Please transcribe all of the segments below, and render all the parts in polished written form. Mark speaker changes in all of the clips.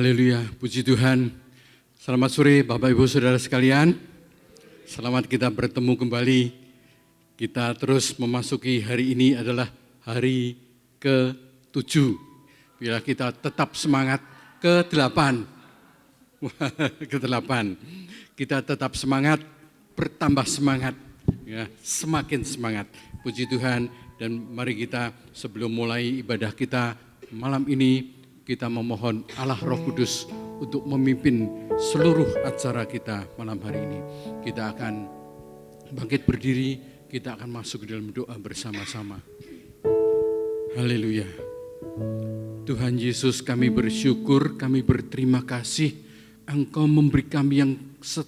Speaker 1: Haleluya, puji Tuhan. Selamat sore Bapak Ibu Saudara sekalian. Selamat kita bertemu kembali. Kita terus memasuki hari ini adalah hari ke-7. Bila kita tetap semangat ke-8. Ke-8. Kita tetap semangat, bertambah semangat. Ya, semakin semangat. Puji Tuhan, dan mari kita sebelum mulai ibadah kita malam ini, kita memohon Allah Roh Kudus untuk memimpin seluruh acara kita malam hari ini. Kita akan bangkit berdiri, kita akan masuk ke dalam doa bersama-sama. Haleluya. Tuhan Yesus, kami bersyukur, kami berterima kasih Engkau memberi kami yang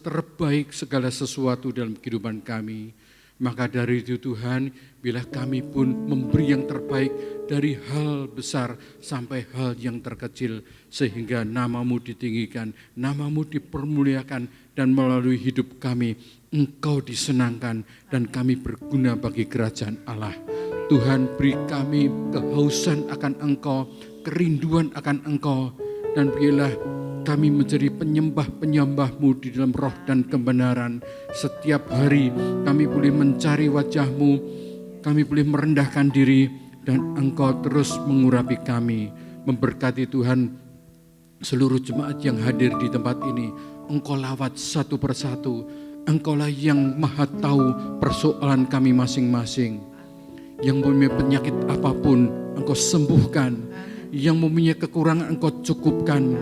Speaker 1: terbaik segala sesuatu dalam kehidupan kami. Maka dari itu Tuhan, bila kami pun memberi yang terbaik dari hal besar sampai hal yang terkecil, sehingga nama-Mu ditinggikan, nama-Mu dipermuliakan, dan melalui hidup kami Engkau disenangkan, dan kami berguna bagi kerajaan Allah. Tuhan, beri kami kehausan akan Engkau, kerinduan akan Engkau, dan biarlah kami menjadi penyembah-penyembah-Mu di dalam roh dan kebenaran. Setiap hari kami boleh mencari wajah-Mu, kami boleh merendahkan diri, dan Engkau terus mengurapi kami. Memberkati Tuhan seluruh jemaat yang hadir di tempat ini. Engkau lawat satu persatu. Engkaulah yang maha tahu persoalan kami masing-masing. Yang mempunyai penyakit apapun Engkau sembuhkan. Yang mempunyai kekurangan Engkau cukupkan.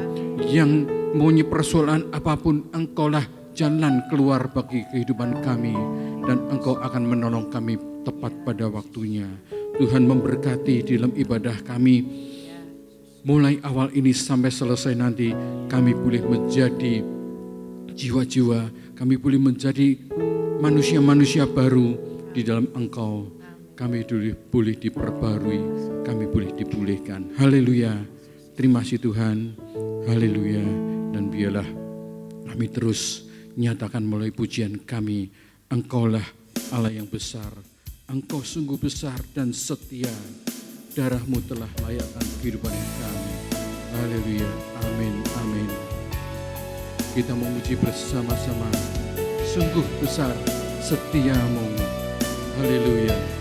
Speaker 1: Yang mempunyai persoalan apapun, Engkaulah jalan keluar bagi kehidupan kami, dan Engkau akan menolong kami tepat pada waktunya. Tuhan memberkati di dalam ibadah kami, mulai awal ini sampai selesai nanti, kami boleh menjadi jiwa-jiwa, kami boleh menjadi manusia-manusia baru di dalam Engkau. Kami boleh diperbarui, kami boleh dipulihkan. Haleluya, terima kasih Tuhan. Haleluya, dan biarlah kami terus nyatakan melalui pujian kami, Engkaulah Allah yang besar, Engkau sungguh besar dan setia, darah-Mu telah layakkan kehidupan kami. Haleluya, amin, amin. Kita memuji bersama-sama, sungguh besar setia-Mu. Haleluya.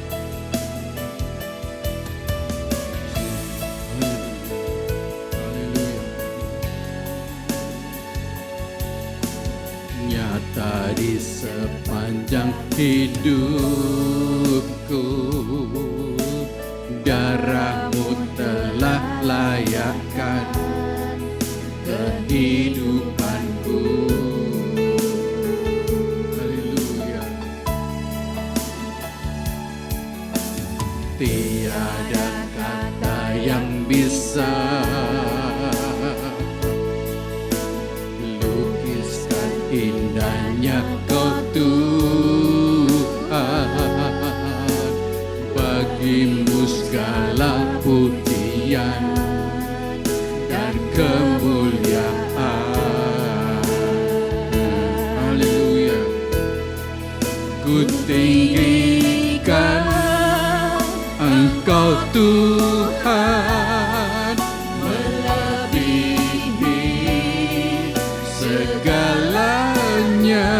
Speaker 1: Di sepanjang hidupku, darah-Mu telah layakkan kehidupanku. Haleluya. Tiada kata yang bisa lukiskan indahnya Kau Tuhan. Bagi-Mu segala pujian dan kemuliaan. Haleluya. Ku tinggikan Engkau Tuhan, melebihi segalanya,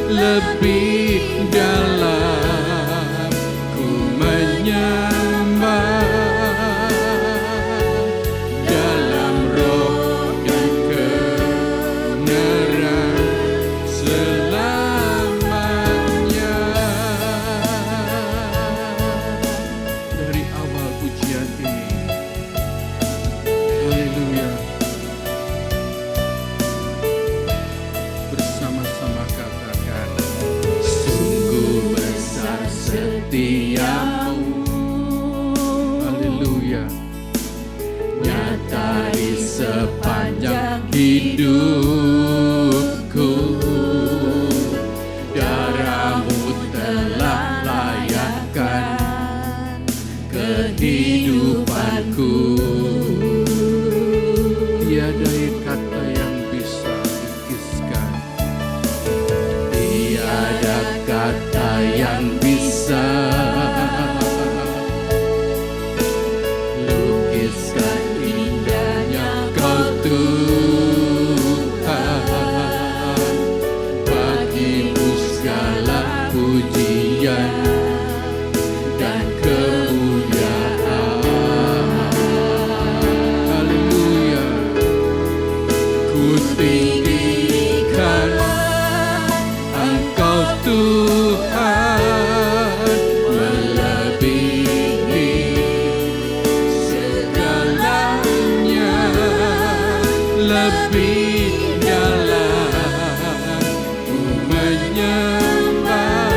Speaker 1: lebih dalam ku menyembah dalam roh dan kebenaran selamanya. Dari awal pujian ini, haleluya, bersama-sama katakan, sungguh besar setia-Mu. Haleluya. Nyata di sepanjang hidupku, darah-Mu telah layakkan kehidupanku. Tiada kata yang bisa lukiskan, tiada kata yang bisa lukiskan indahnya Kau Tuhan. tinggikan Engkau Tuhan, melebihi segalanya, lebih dalam ku menyembah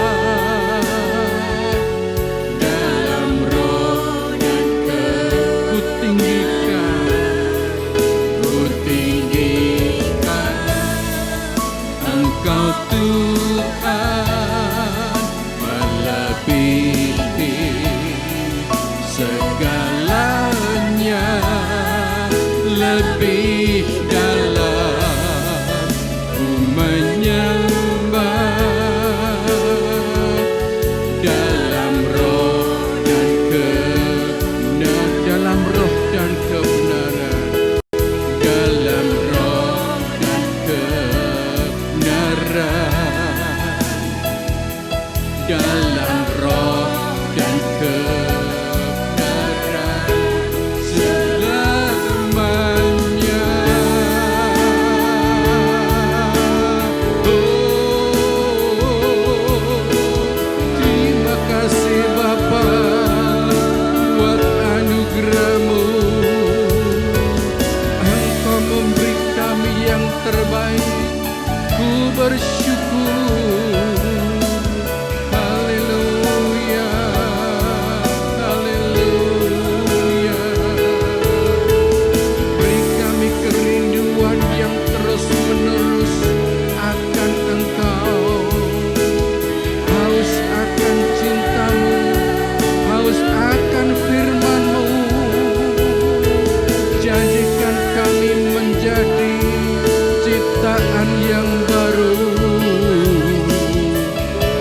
Speaker 1: dalam roh dan ku tinggikan Engkau Tuhan, melebihi segalanya, lebih dalam ku menyembah dalam roh dan dalam roh dan kebenaran, dalam roh dan kebenaran, dalam roh dan kebenaran selamanya. Terima kasih Bapa buat anugerah-Mu. Engkau memberi kami yang terbaik, ku bersyukur. Haleluya, haleluya. Beri kami kerinduan yang terus-menerus akan Engkau, haus akan cinta-Mu, haus akan firman-Mu. Jadikan kami menjadi ciptaan yang baru.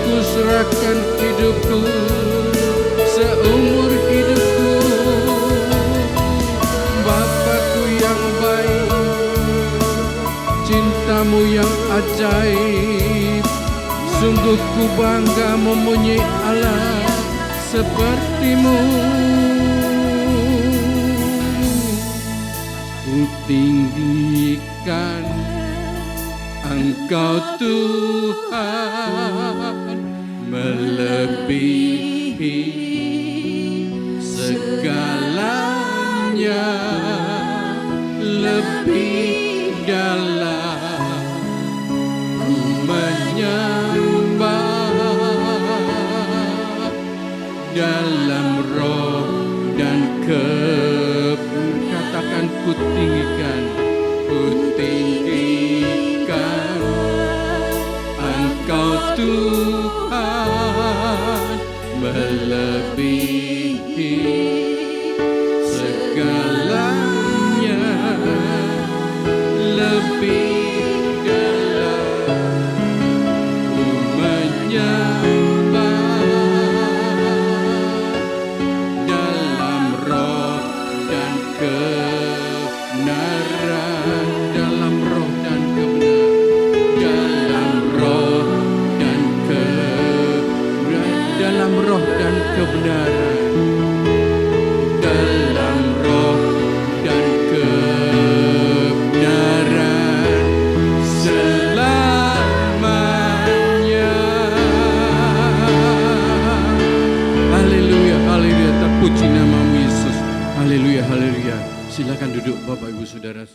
Speaker 1: Ku serahkan hidupku, seumur hidupku, Bapakku yang baik, cinta-Mu yang ajaib. Sungguh ku bangga mempunyai Allah seperti-Mu. Ku tinggikan Engkau Tuhan, melebihi segalanya, lebih dalam ku menyembah dalam roh dan katakan ku tinggikan Engkau Tuhan, melebihi segalanya, lebih dalam ku menyembah dalam roh dan kebenaran, dalam roh dan kebenaran, dalam roh dan kebenaran, dalam roh dan kebenaran, dalam roh dan kebenaran selamanya. Haleluya, haleluya, terpuji nama-Mu Yesus. Haleluya, haleluya. Silakan duduk Bapak Ibu Saudara.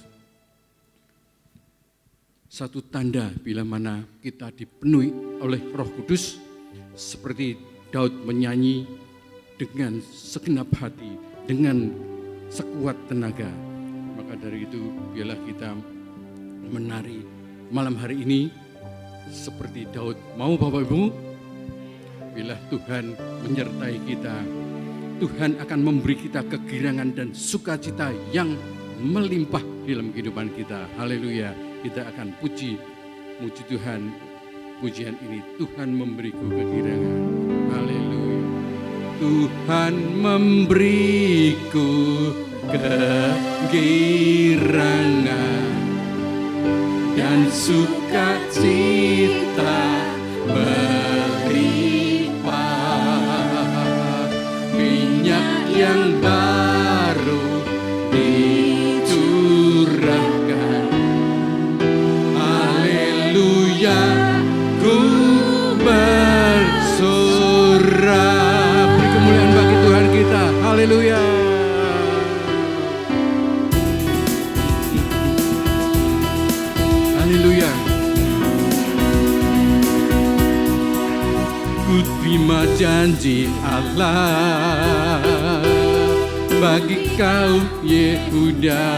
Speaker 1: Satu tanda bila mana kita dipenuhi oleh Roh Kudus, seperti Daud menyanyi dengan segenap hati, dengan sekuat tenaga. Maka dari itu biarlah kita menari malam hari ini seperti Daud. Mau Bapak Ibu? Bila Tuhan menyertai kita, Tuhan akan memberi kita kegirangan dan sukacita yang melimpah dalam kehidupan kita. Haleluya. Kita akan muji Tuhan. Pujian ini, Tuhan memberiku kegirangan. Haleluya. Tuhan memberiku kegirangan dan sukacita melimpah, minyak yang baru dicurahkan semua janji Allah bagi kaum Yehuda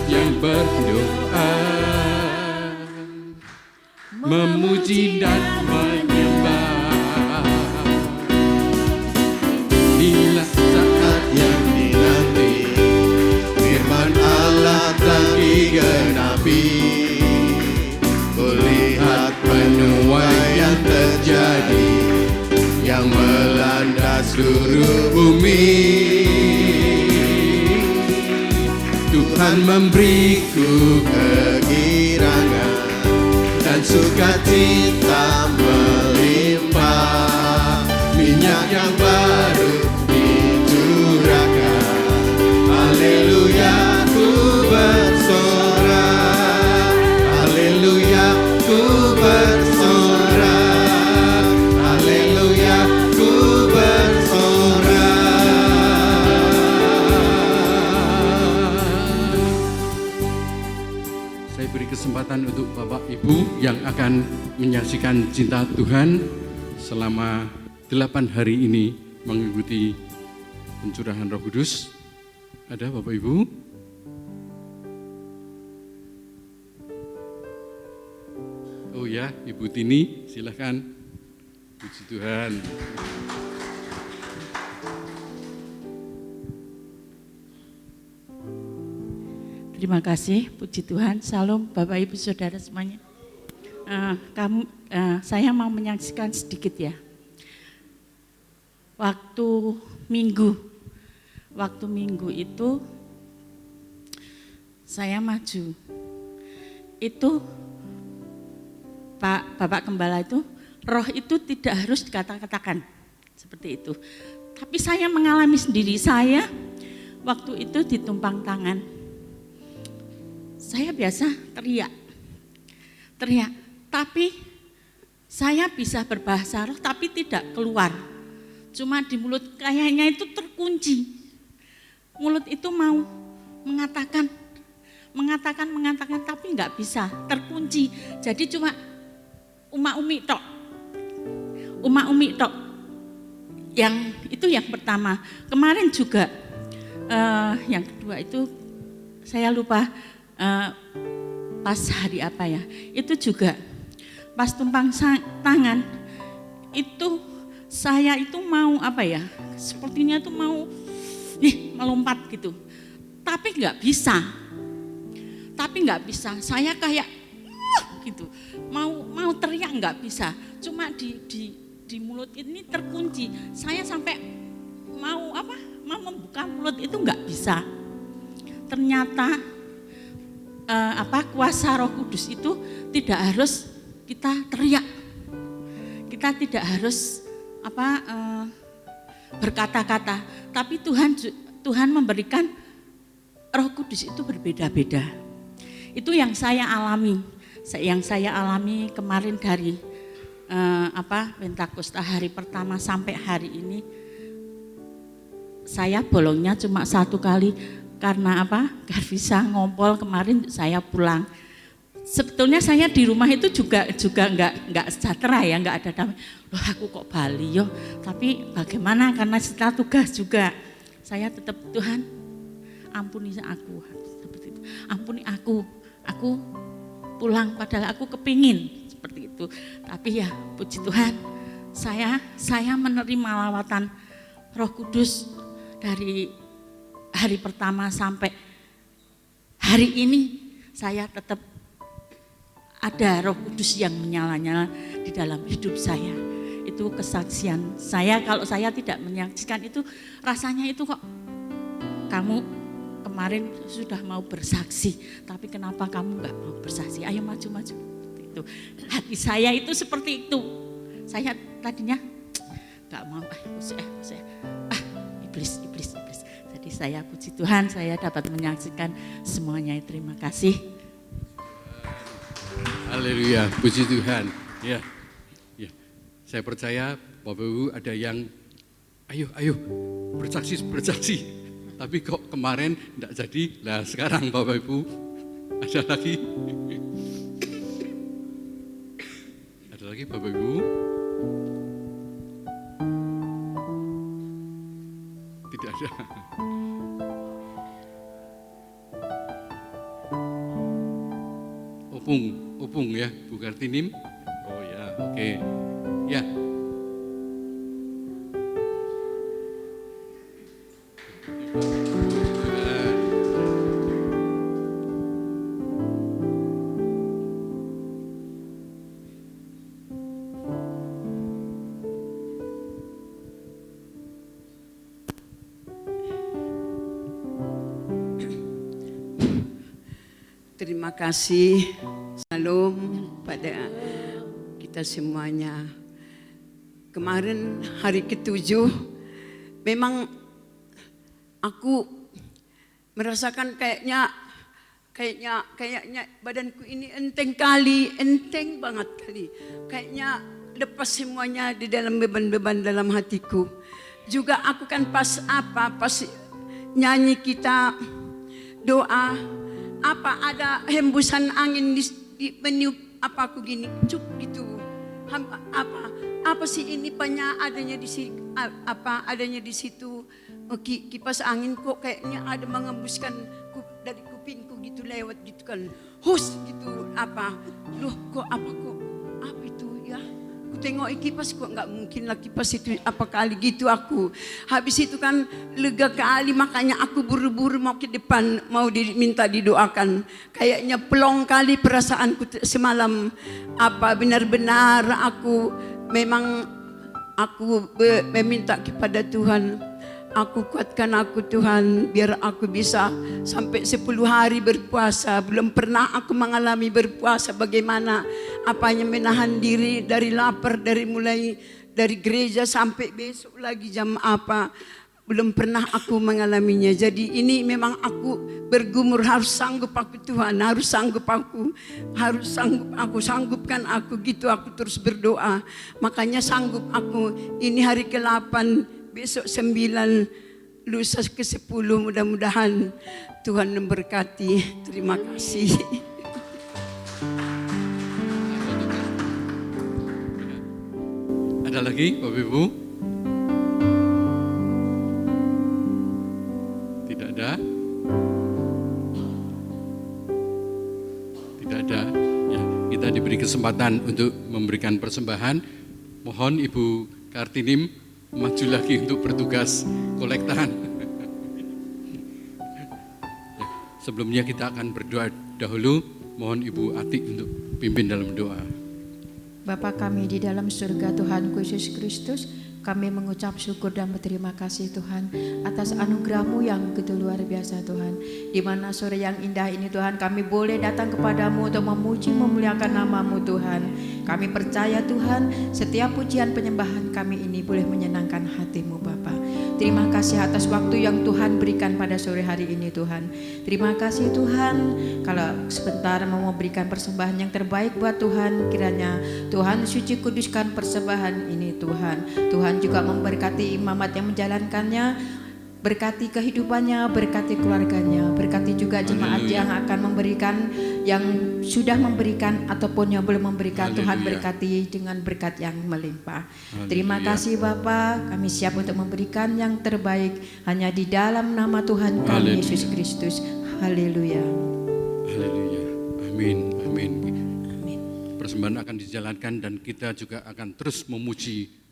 Speaker 1: yang berdoa memuji dan menyembah. Inilah saat yang dinanti, firman Allah telah digenapi. Kulihat penuai yang terjadi, yang melanda seluruh bumi. Tuhan memberiku kegirangan dan sukacita melimpah, minyak yang baru dicurahkan. Haleluya, ku bersorak. Haleluya, ku bersorak. Haleluya, ku bersorak. Saya beri kesempatan untuk Bapak Ibu yang akan menyaksikan cinta Tuhan selama 8 hari ini mengikuti pencurahan Roh Kudus. Ada Bapak Ibu? Oh ya, Ibu Tini, silakan. Puji Tuhan.
Speaker 2: Terima kasih, puji Tuhan. Salam Bapak Ibu Saudara semuanya. Saya mau menyaksikan sedikit ya. Waktu Minggu itu saya maju. Itu Bapak Gembala itu, roh itu tidak harus dikata-katakan seperti itu. Tapi saya mengalami sendiri, saya waktu itu ditumpang tangan. Saya biasa teriak, tapi saya bisa berbahasa roh tapi tidak keluar. Cuma di mulut kayaknya itu terkunci. Mulut itu mau mengatakan tapi enggak bisa, terkunci. Jadi cuma uma-umi tok. Yang itu yang pertama. Kemarin juga yang kedua itu saya lupa pas hari apa ya, itu juga pas tumpang tangan itu saya itu mau apa ya, sepertinya itu mau melompat gitu, tapi nggak bisa, saya kayak gitu, mau teriak nggak bisa, cuma di mulut ini terkunci, saya sampai mau membuka mulut itu nggak bisa. Ternyata kuasa Roh Kudus itu tidak harus kita teriak, kita tidak harus berkata-kata, tapi Tuhan memberikan Roh Kudus itu berbeda-beda. Itu yang saya alami kemarin dari Pentakosta hari pertama sampai hari ini. Saya bolongnya cuma 1 kali. Karena gak bisa ngompol kemarin saya pulang. Sebetulnya saya di rumah itu juga nggak sejahtera ya, nggak ada damai. Loh aku kok Bali yo, tapi bagaimana karena setelah tugas juga saya tetap Tuhan ampuni aku seperti itu. Ampuni aku pulang padahal aku kepingin seperti itu. Tapi ya puji Tuhan saya menerima lawatan Roh Kudus dari hari pertama sampai hari ini. Saya tetap ada Roh Kudus yang menyala-nyala di dalam hidup saya. Itu kesaksian saya. Kalau saya tidak menyaksikan itu, rasanya itu kok kamu kemarin sudah mau bersaksi, tapi kenapa kamu nggak mau bersaksi? Ayo maju-maju. Itu hati saya itu seperti itu. Saya tadinya nggak mau, iblis. Jadi saya puji Tuhan, saya dapat menyaksikan semuanya. Terima kasih.
Speaker 1: Haleluya, puji Tuhan. Ya. Saya percaya Bapak Ibu ada yang ayo bersaksi. Tapi kok kemarin enggak jadi. Lah sekarang Bapak Ibu ada lagi lagi Bapak Ibu? Tidak ada. Opung ya, Bu Kartinim. Oh ya, oke. Ya.
Speaker 3: Terima kasih, salam pada kita semuanya. Kemarin hari ke-7, memang aku merasakan kayaknya badanku ini enteng banget kali. Kayaknya lepas semuanya di dalam beban-beban dalam hatiku. Juga aku kan pas nyanyi kita doa, ada hembusan angin di meniup aku gini, cuk gitu. Apa sih ini adanya di sini, adanya di situ. Kipas angin kok kayaknya ada mengembuskan dari kupingku gitu, lewat gitu kan. Hus gitu, loh kok apa itu ya. Ku tengok kipas kok nggak mungkin lah kipas itu kali gitu aku. Habis itu kan lega kali, makanya aku buru-buru mau ke depan, mau diminta didoakan. Kayaknya pelong kali perasaanku semalam. Benar-benar aku memang meminta kepada Tuhan, aku kuatkan aku Tuhan, biar aku bisa sampai 10 hari berpuasa. Belum pernah aku mengalami berpuasa bagaimana menahan diri dari lapar, dari gereja sampai besok lagi jam belum pernah aku mengalaminya. Jadi ini memang aku bergumur, harus sanggup aku Tuhan, sanggupkan aku gitu. Aku terus berdoa, makanya sanggup aku. Ini hari ke-8, besok 9, lusa ke-10, mudah-mudahan Tuhan memberkati. Terima kasih.
Speaker 1: Ada lagi Bapak Ibu? Tidak ada? Tidak ada. Ya, kita diberi kesempatan untuk memberikan persembahan. Mohon Ibu Kartinim maju lagi untuk bertugas kolektan. Ya, sebelumnya kita akan berdoa dahulu. Mohon Ibu Atik untuk pimpin dalam doa.
Speaker 4: Bapa kami di dalam surga, Tuhan Yesus Kristus, kami mengucap syukur dan berterima kasih Tuhan atas anugerah-Mu yang begitu luar biasa Tuhan. Di mana sore yang indah ini Tuhan, kami boleh datang kepadamu untuk memuji memuliakan nama-Mu Tuhan. Kami percaya Tuhan, setiap pujian penyembahan kami ini boleh menyenangkan hati-Mu Bapa. Terima kasih atas waktu yang Tuhan berikan pada sore hari ini Tuhan. Terima kasih Tuhan, kalau sebentar mau memberikan persembahan yang terbaik buat Tuhan, kiranya Tuhan suci kuduskan persembahan ini Tuhan. Tuhan juga memberkati imamat yang menjalankannya, berkati kehidupannya, berkati keluarganya, berkati juga jemaat yang akan memberikan, yang sudah memberikan ataupun yang belum memberikan. Tuhan berkati dengan berkat yang melimpah. Terima kasih Bapa, kami siap untuk memberikan yang terbaik hanya di dalam nama Tuhan kami Yesus Kristus. Haleluya.
Speaker 1: Haleluya. Amin. Amin. Amin. Persembahan akan dijalankan dan kita juga akan terus memuji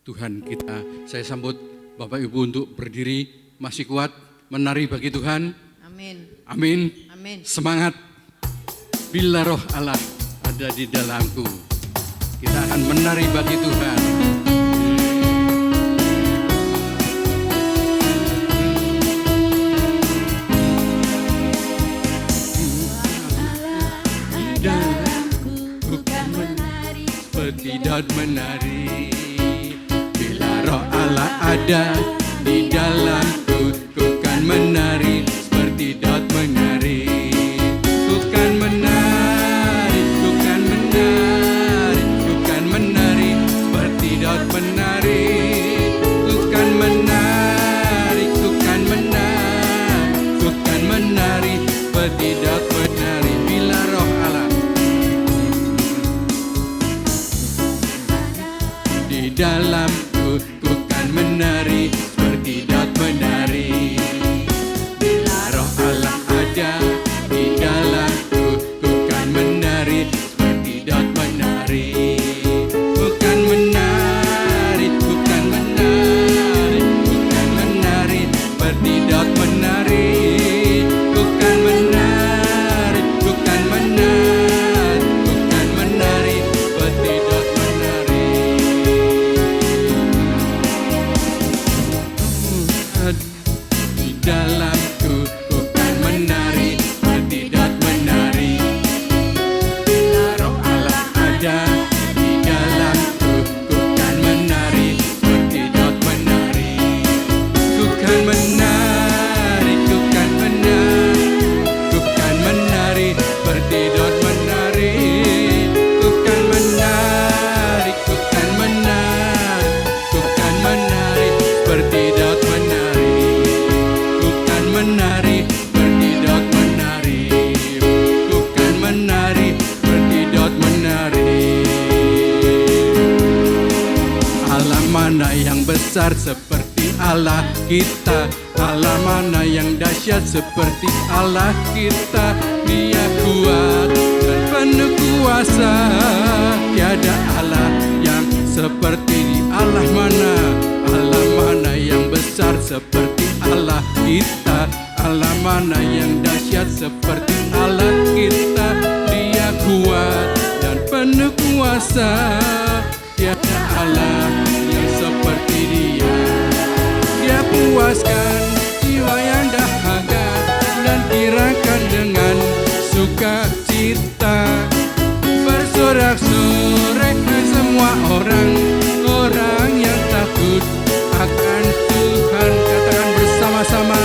Speaker 1: Tuhan kita. Saya sambut Bapak Ibu untuk berdiri, masih kuat menari bagi Tuhan. Amin. Amin. Amin. Semangat. Bila roh Allah ada di dalamku, kita akan menari bagi Tuhan. Tidak menari, bila roh Allah ada di dalamku, ku kan menari seperti Daud menari. Ku kan menari, ku kan menari, ku kan menari seperti Daud menari. Ku kan menari, ku kan menari, ku kan menari seperti Daud menari. Bila roh Allah dalamku, ku kan menari seperti Daud menari. Bila roh Allah ada di dalamku, ku kan menari seperti Daud menari. Ku kan menari, ku kan menari, ku kan menari seperti Daud menari. Ku kan menari, ku kan menari, ku kan menari seperti Daud menari. Di dalamku, ku kan menari seperti Daud menari. Bila roh Allah ada di dalamku, ku kan menari seperti Daud menari. Ku kan menari, ku kan menari, ku kan menari seperti Daud menari. Ku kan menari, ku kan menari, ku kan menari seperti Daud menari. Ku kan menari seperti Daud menari. Ku kan menari seperti Daud menari. Allah mana yang besar seperti Allah kita? Allah mana yang dahsyat seperti Allah kita? Dia kuat dan penuh kuasa. Tiada Allah yang seperti di Allah mana? Allah mana yang besar seperti Allah kita? Allah mana yang dahsyat seperti Allah kita? Dia kuat dan penuh kuasa. Tiada Allah yang seperti Dia. Dia puaskan jiwa yang dahaga dan gerakan dengan sukacita. Bersorak-sorai semua orang yang takut akan Tuhan. Katakan bersama-sama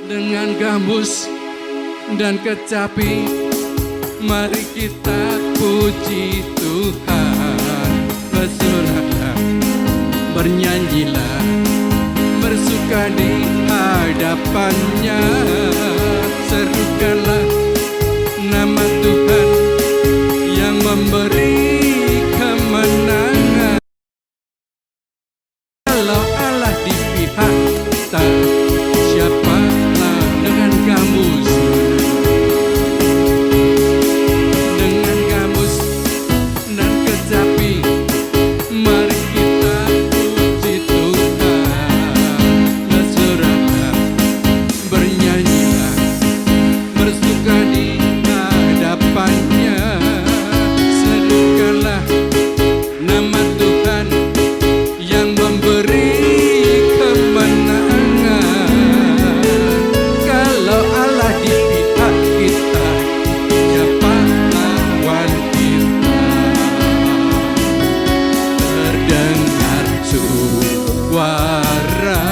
Speaker 1: dengan gambus dan kecapi, mari kita puji Tuhan. Bersoraklah, bernyanyilah, bersuka di hadapannya. Serukanlah nama Tuhan yang memberi kemenangan. Kalau Allah di pihak kita, siapalah dengan gambus? Dengan gambus dan kecapi, mari kita puji Tuhan. Bersoraklah, bernyanyilah, bersuka di hadapannya. Serukanlah nama Tuhan yang memberi kemenangan. Kalau Allah di pihak kita, siapa lawan kita? Terdengar suara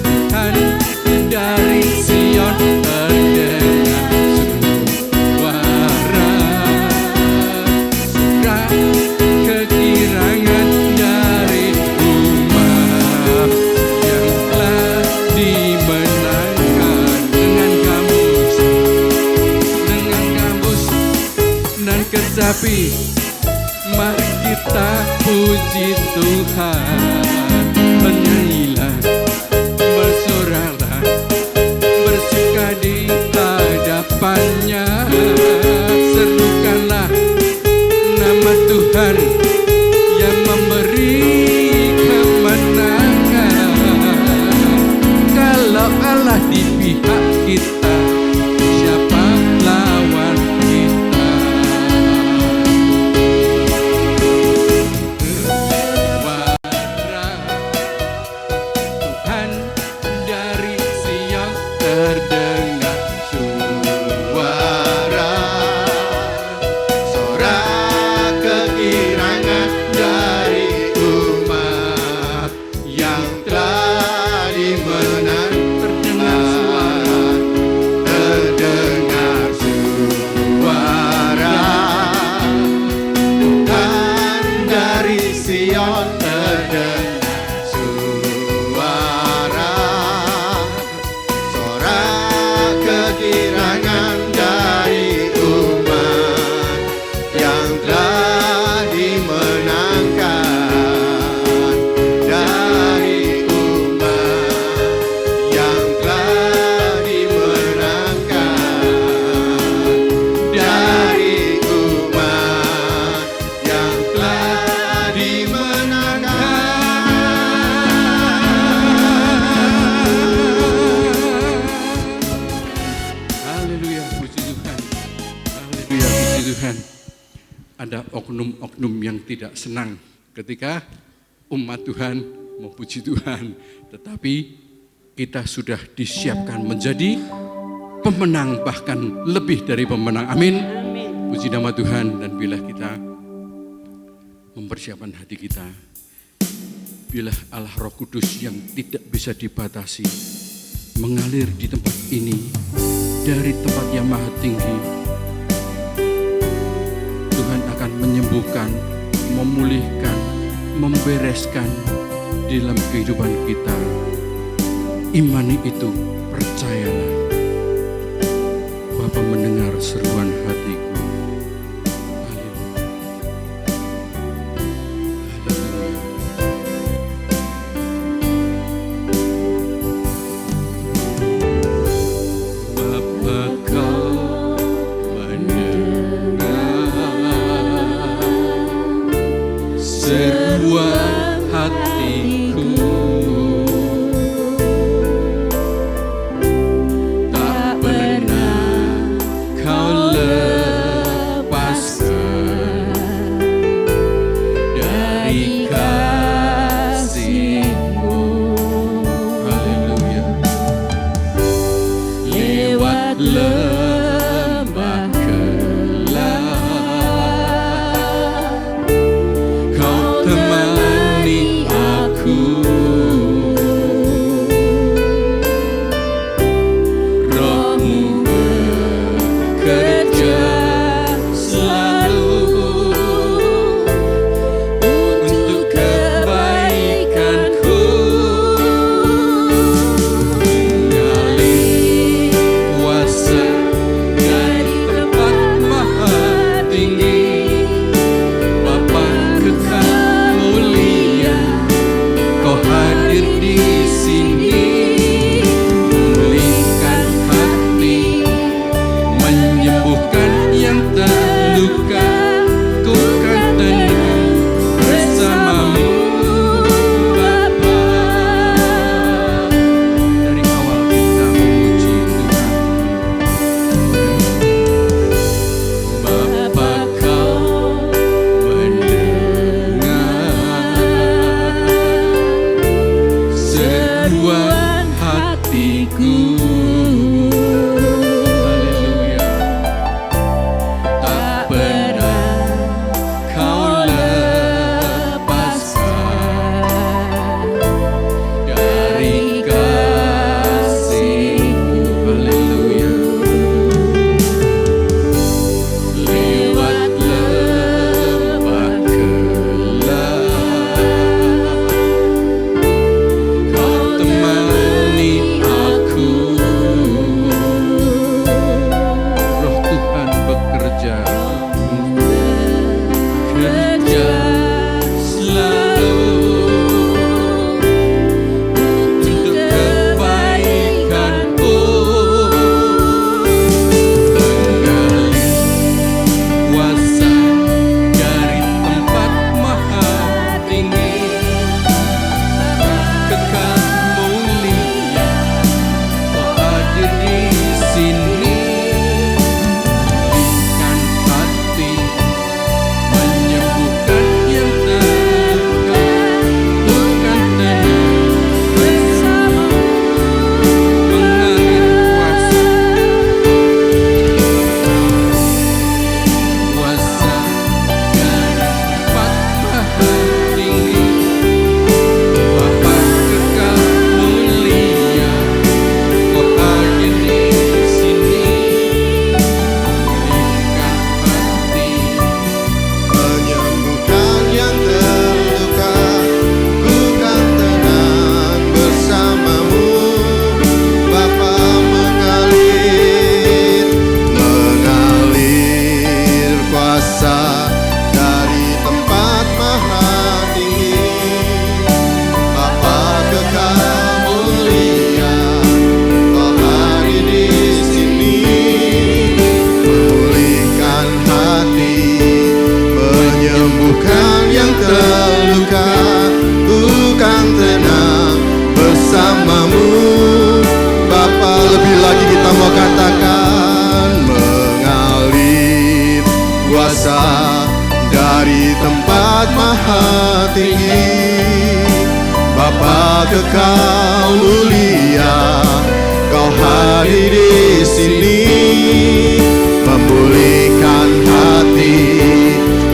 Speaker 1: Tuhan dari Sion, terdengar suara suka kegirangan dari umat yang telah dimenangkan. Dengan gambus dan kecapi, mari kita puji Tuhan. Bernyanyilah, bersoraklah, bersuka di hadapannya. Serukanlah nama Tuhan yang memberi kemenangan. Kalau Allah di pihak kita, siapa lawan kita? Suara Tuhan, ada oknum-oknum yang tidak senang ketika umat Tuhan memuji Tuhan, tetapi kita sudah disiapkan menjadi pemenang, bahkan lebih dari pemenang. Amin. Puji nama Tuhan. Dan bila kita mempersiapkan hati kita, bila Allah Roh Kudus yang tidak bisa dibatasi mengalir di tempat ini dari tempat yang maha tinggi, Tuhan akan menyembuhkan, memulihkan, membereskan di dalam kehidupan kita. Imani itu, percayalah. Bapa mendengar seruan hatiku. Haleluya. Bapa, kau mendengar seruan hatiku. Lembah gelap, kau temani aku. Rohmu bekerja selalu untuk kebaikanku. Kuasa
Speaker 5: Maha Tinggi, Bapa kekal mulia, Kau hadir di sini, memulihkan hati,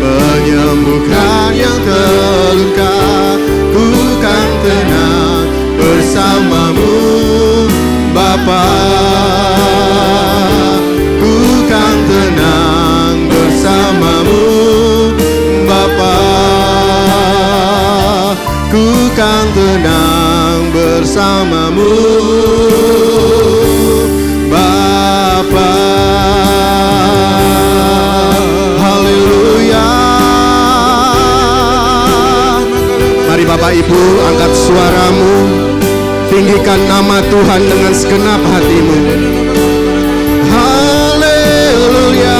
Speaker 5: menyembuhkan yang terluka. Ku kan tenang bersamamu, Bapa. Ku kan tenang bersamamu, Bapa. Ku kan tenang bersamamu, Bapa. Haleluya. Mari Bapak Ibu angkat suaramu, tinggikan nama Tuhan dengan segenap hatimu. Haleluya.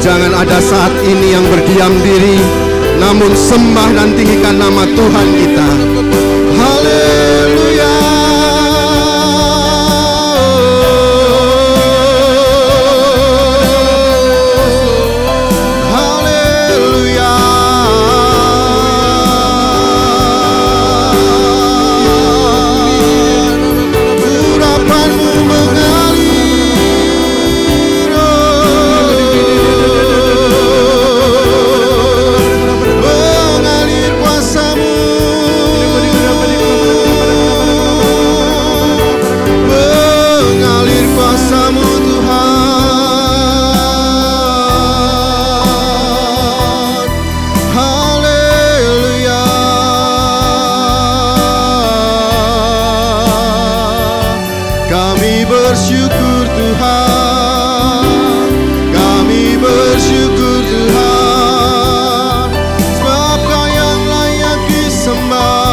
Speaker 5: Jangan ada saat ini yang berdiam diri, namun sembah dan tinggikan nama Tuhan kita. Haleluya. Haleluya. Urapanmu mengalir, mengalir kuasamu, mengalir kuasamu Tuhan. Haleluya. Kami bersyukur Tuhan, kami bersyukur Tuhan, sebab Kau yang layak disembah.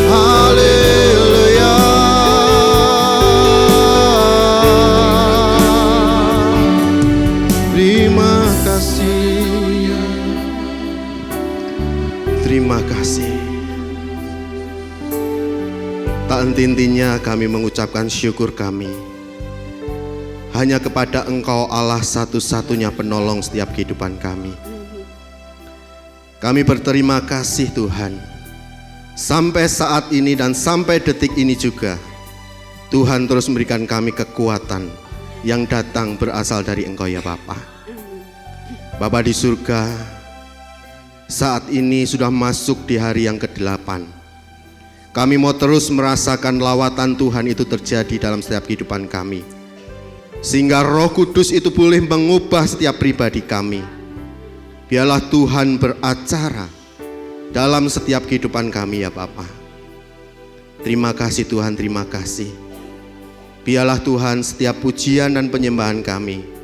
Speaker 5: Haleluya. Terima kasih, terima kasih. Tak henti-hentinya kami mengucapkan syukur kami hanya kepada Engkau Allah satu-satunya penolong setiap kehidupan kami. Kami berterima kasih Tuhan, sampai saat ini dan sampai detik ini juga Tuhan terus memberikan kami kekuatan yang datang berasal dari Engkau ya Bapa. Bapa di surga, saat ini sudah masuk di hari yang ke-8. Kami mau terus merasakan lawatan Tuhan itu terjadi dalam setiap kehidupan kami, sehingga Roh Kudus itu boleh mengubah setiap pribadi kami. Biarlah Tuhan beracara dalam setiap kehidupan kami ya Bapa. Terima kasih Tuhan, terima kasih. Biarlah Tuhan setiap pujian dan penyembahan kami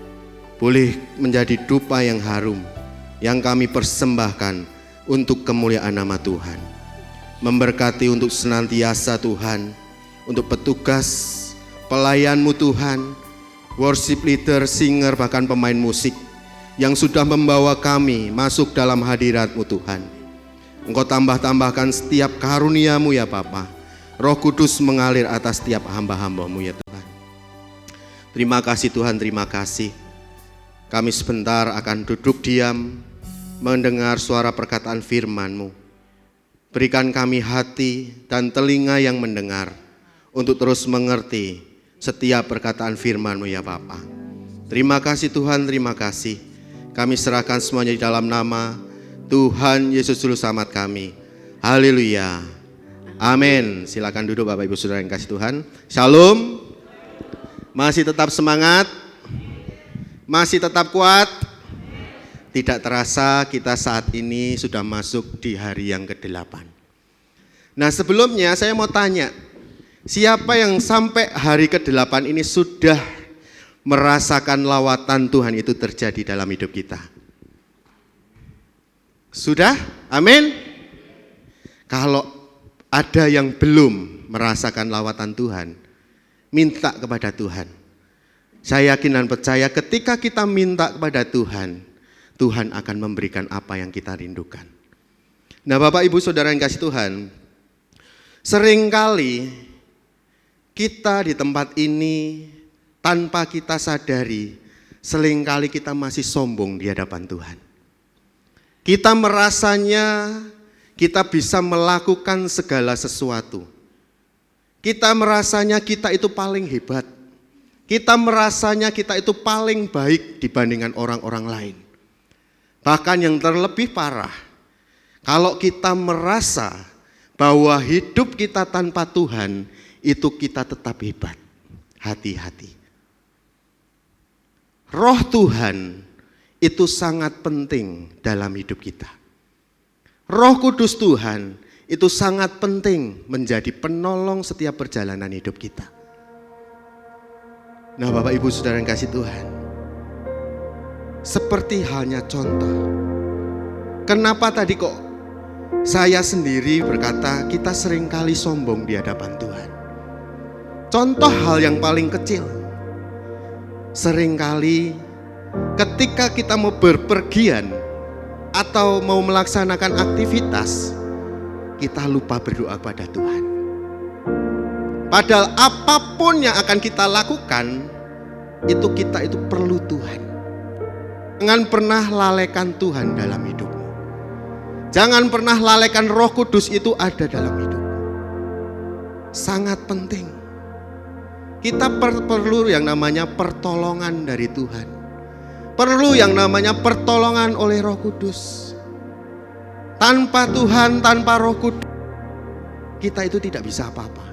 Speaker 5: boleh menjadi dupa yang harum yang kami persembahkan untuk kemuliaan nama Tuhan. Memberkati untuk senantiasa Tuhan, untuk petugas pelayan-Mu Tuhan, worship leader, singer, bahkan pemain musik yang sudah membawa kami masuk dalam hadirat-Mu Tuhan. Engkau tambah-tambahkan setiap karunia-Mu ya Bapa. Roh Kudus mengalir atas setiap hamba-hamba-Mu ya Tuhan. Terima kasih Tuhan, terima kasih. Kami sebentar akan duduk diam mendengar suara perkataan firman-Mu. Berikan kami hati dan telinga yang mendengar untuk terus mengerti setiap perkataan firman-Mu ya Bapa. Terima kasih Tuhan, terima kasih. Kami serahkan semuanya di dalam nama Tuhan Yesus Juru Selamat kami. Haleluya. Amin. Silakan duduk Bapak Ibu Saudara yang kasih Tuhan. Shalom. Masih tetap semangat? Masih tetap kuat? Tidak terasa kita saat ini sudah masuk di hari yang ke-8. Nah sebelumnya saya mau tanya, siapa yang sampai hari ke-8 ini sudah merasakan lawatan Tuhan itu terjadi dalam hidup kita? Sudah? Amin? Kalau ada yang belum merasakan lawatan Tuhan, minta kepada Tuhan. Saya yakin dan percaya ketika kita minta kepada Tuhan, Tuhan akan memberikan apa yang kita rindukan. Nah, Bapak Ibu Saudara yang kasih Tuhan, seringkali kita di tempat ini tanpa kita sadari, seringkali kita masih sombong di hadapan Tuhan. Kita merasanya kita bisa melakukan segala sesuatu. Kita merasanya kita itu paling hebat. Kita merasanya kita itu paling baik dibandingkan orang-orang lain. Bahkan yang terlebih parah, kalau kita merasa bahwa hidup kita tanpa Tuhan, itu kita tetap hebat. Hati-hati. Roh Tuhan itu sangat penting dalam hidup kita. Roh Kudus Tuhan itu sangat penting menjadi penolong setiap perjalanan hidup kita. Nah, Bapak Ibu Saudara yang kasih Tuhan, seperti halnya contoh. Kenapa tadi kok saya sendiri berkata kita seringkali sombong di hadapan Tuhan? Contoh hal yang paling kecil. Seringkali ketika kita mau berpergian atau mau melaksanakan aktivitas, kita lupa berdoa pada Tuhan. Padahal apapun yang akan kita lakukan, kita itu perlu Tuhan. Jangan pernah lalaikan Tuhan dalam hidupmu. Jangan pernah lalaikan Roh Kudus itu ada dalam hidupmu. Sangat penting. Kita perlu yang namanya pertolongan dari Tuhan. Perlu yang namanya pertolongan oleh Roh Kudus. Tanpa Tuhan, tanpa Roh Kudus, kita itu tidak bisa apa-apa.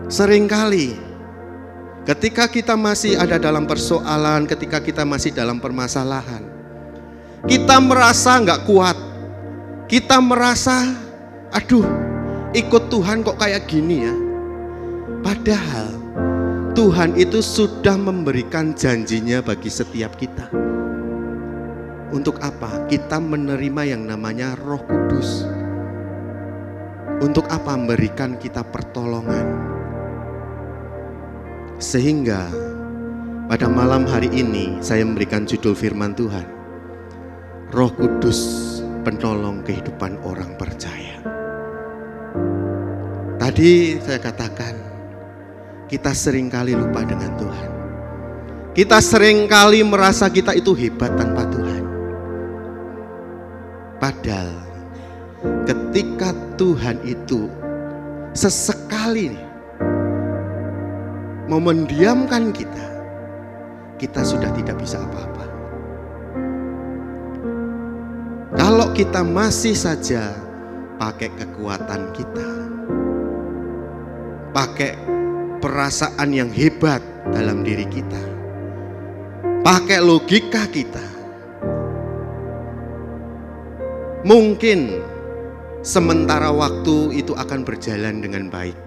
Speaker 5: Seringkali ketika kita masih ada dalam persoalan, ketika kita masih dalam permasalahan, kita merasa nggak kuat. Kita merasa, aduh, ikut Tuhan kok kayak gini ya. Padahal Tuhan itu sudah memberikan janjinya bagi setiap kita. Untuk apa? Kita menerima yang namanya Roh Kudus. Untuk apa? Memberikan kita pertolongan. Sehingga pada malam hari ini saya memberikan judul firman Tuhan, Roh Kudus penolong kehidupan orang percaya. Tadi saya katakan, kita seringkali lupa dengan Tuhan. Kita seringkali merasa kita itu hebat tanpa Tuhan. Padahal ketika Tuhan itu sesekali mau mendiamkan kita, kita sudah tidak bisa apa-apa. Kalau kita masih saja pakai kekuatan kita, pakai perasaan yang hebat dalam diri kita, pakai logika kita, mungkin sementara waktu itu akan berjalan dengan baik.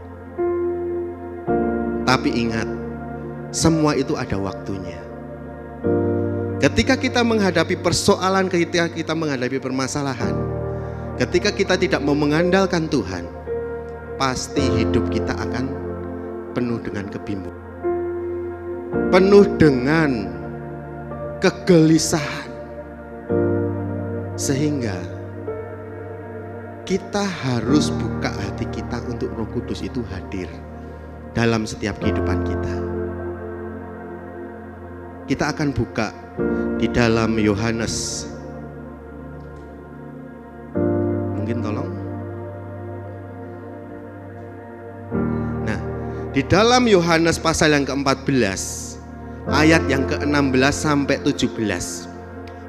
Speaker 5: Tapi ingat, semua itu ada waktunya. Ketika kita menghadapi persoalan, ketika kita menghadapi permasalahan, ketika kita tidak mau mengandalkan Tuhan, pasti hidup kita akan penuh dengan kebimbangan, penuh dengan kegelisahan. Sehingga kita harus buka hati kita untuk Roh Kudus itu hadir dalam setiap kehidupan kita. Kita akan buka di dalam Yohanes. Mungkin tolong. Nah, di dalam Yohanes pasal yang ke-14, ayat yang ke-16 sampai 17.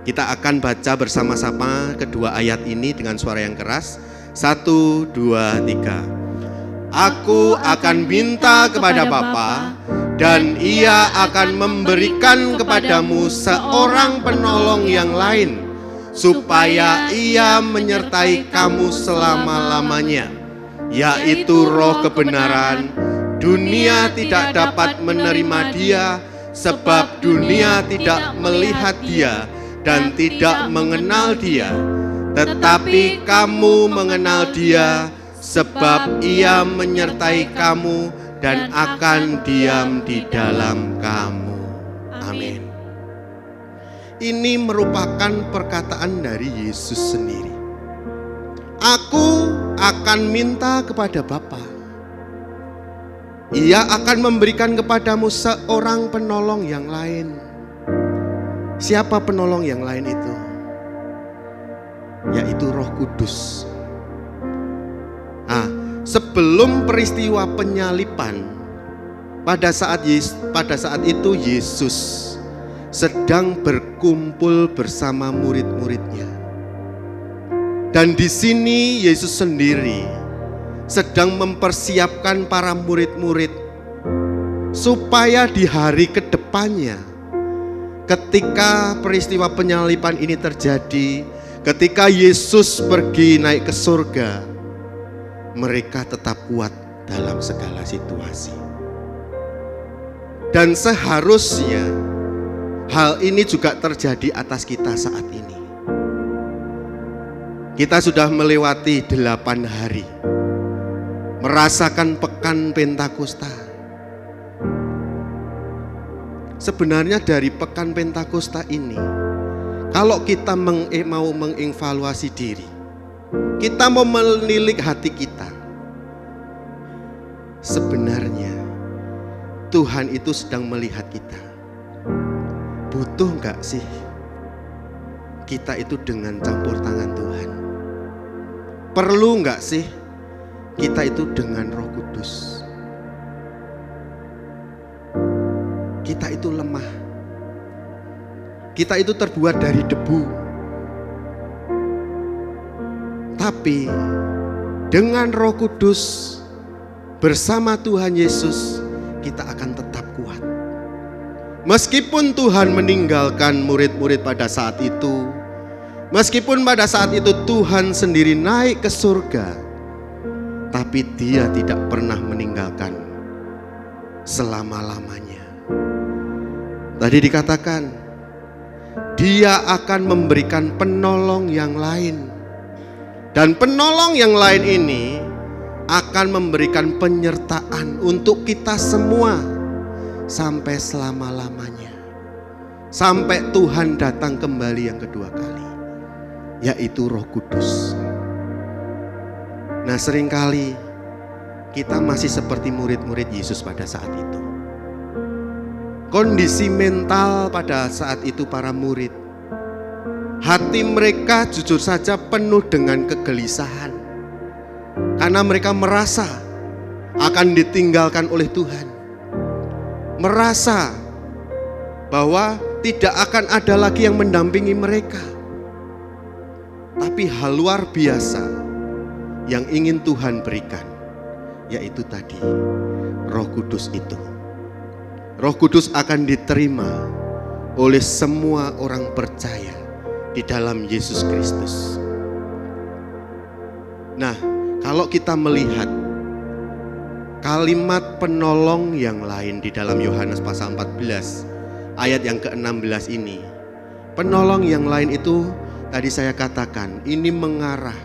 Speaker 5: Kita akan baca bersama-sama kedua ayat ini dengan suara yang keras. 1, 2, 3. Aku akan minta kepada Bapa, dan Ia akan memberikan kepadamu seorang penolong yang lain, supaya Ia menyertai kamu selama-lamanya, yaitu Roh kebenaran. Dunia tidak dapat menerima Dia, sebab dunia tidak melihat Dia dan tidak mengenal Dia. Tetapi kamu mengenal Dia, sebab Ia menyertai kamu dan akan diam di dalam kamu. Amin. Ini merupakan perkataan dari Yesus sendiri. Aku akan minta kepada Bapa. Ia akan memberikan kepadamu seorang penolong yang lain. Siapa penolong yang lain itu? Yaitu Roh Kudus. Sebelum peristiwa penyaliban, pada saat itu Yesus sedang berkumpul bersama murid-muridnya. Dan di sini Yesus sendiri sedang mempersiapkan para murid-murid supaya di hari kedepannya, ketika peristiwa penyaliban ini terjadi, ketika Yesus pergi naik ke surga, mereka tetap kuat dalam segala situasi. Dan seharusnya hal ini juga terjadi atas kita saat ini. Kita sudah melewati 8 hari, merasakan pekan Pentakosta. Sebenarnya dari pekan Pentakosta ini, kalau kita mau mengevaluasi diri, kita mau menilik hati kita, sebenarnya Tuhan itu sedang melihat kita. Butuh enggak sih kita itu dengan campur tangan Tuhan? Perlu enggak sih kita itu dengan Roh Kudus? Kita itu lemah. Kita itu terbuat dari debu. Tapi dengan Roh Kudus bersama Tuhan Yesus, kita akan tetap kuat. Meskipun Tuhan meninggalkan murid-murid pada saat itu, meskipun pada saat itu Tuhan sendiri naik ke surga, tapi Dia tidak pernah meninggalkan selama-lamanya. Tadi dikatakan, Dia akan memberikan penolong yang lain. Dan penolong yang lain ini akan memberikan penyertaan untuk kita semua sampai selama-lamanya, sampai Tuhan datang kembali yang kedua kali, yaitu Roh Kudus. Nah, seringkali kita masih seperti murid-murid Yesus pada saat itu. Kondisi mental pada saat itu para murid, hati mereka jujur saja penuh dengan kegelisahan, karena mereka merasa akan ditinggalkan oleh Tuhan, merasa bahwa tidak akan ada lagi yang mendampingi mereka. Tapi hal luar biasa yang ingin Tuhan berikan, yaitu tadi Roh Kudus itu. Roh Kudus akan diterima oleh semua orang percaya di dalam Yesus Kristus. Nah, kalau kita melihat kalimat penolong yang lain di dalam Yohanes pasal 14 ayat yang ke-16 ini, penolong yang lain itu tadi saya katakan ini mengarah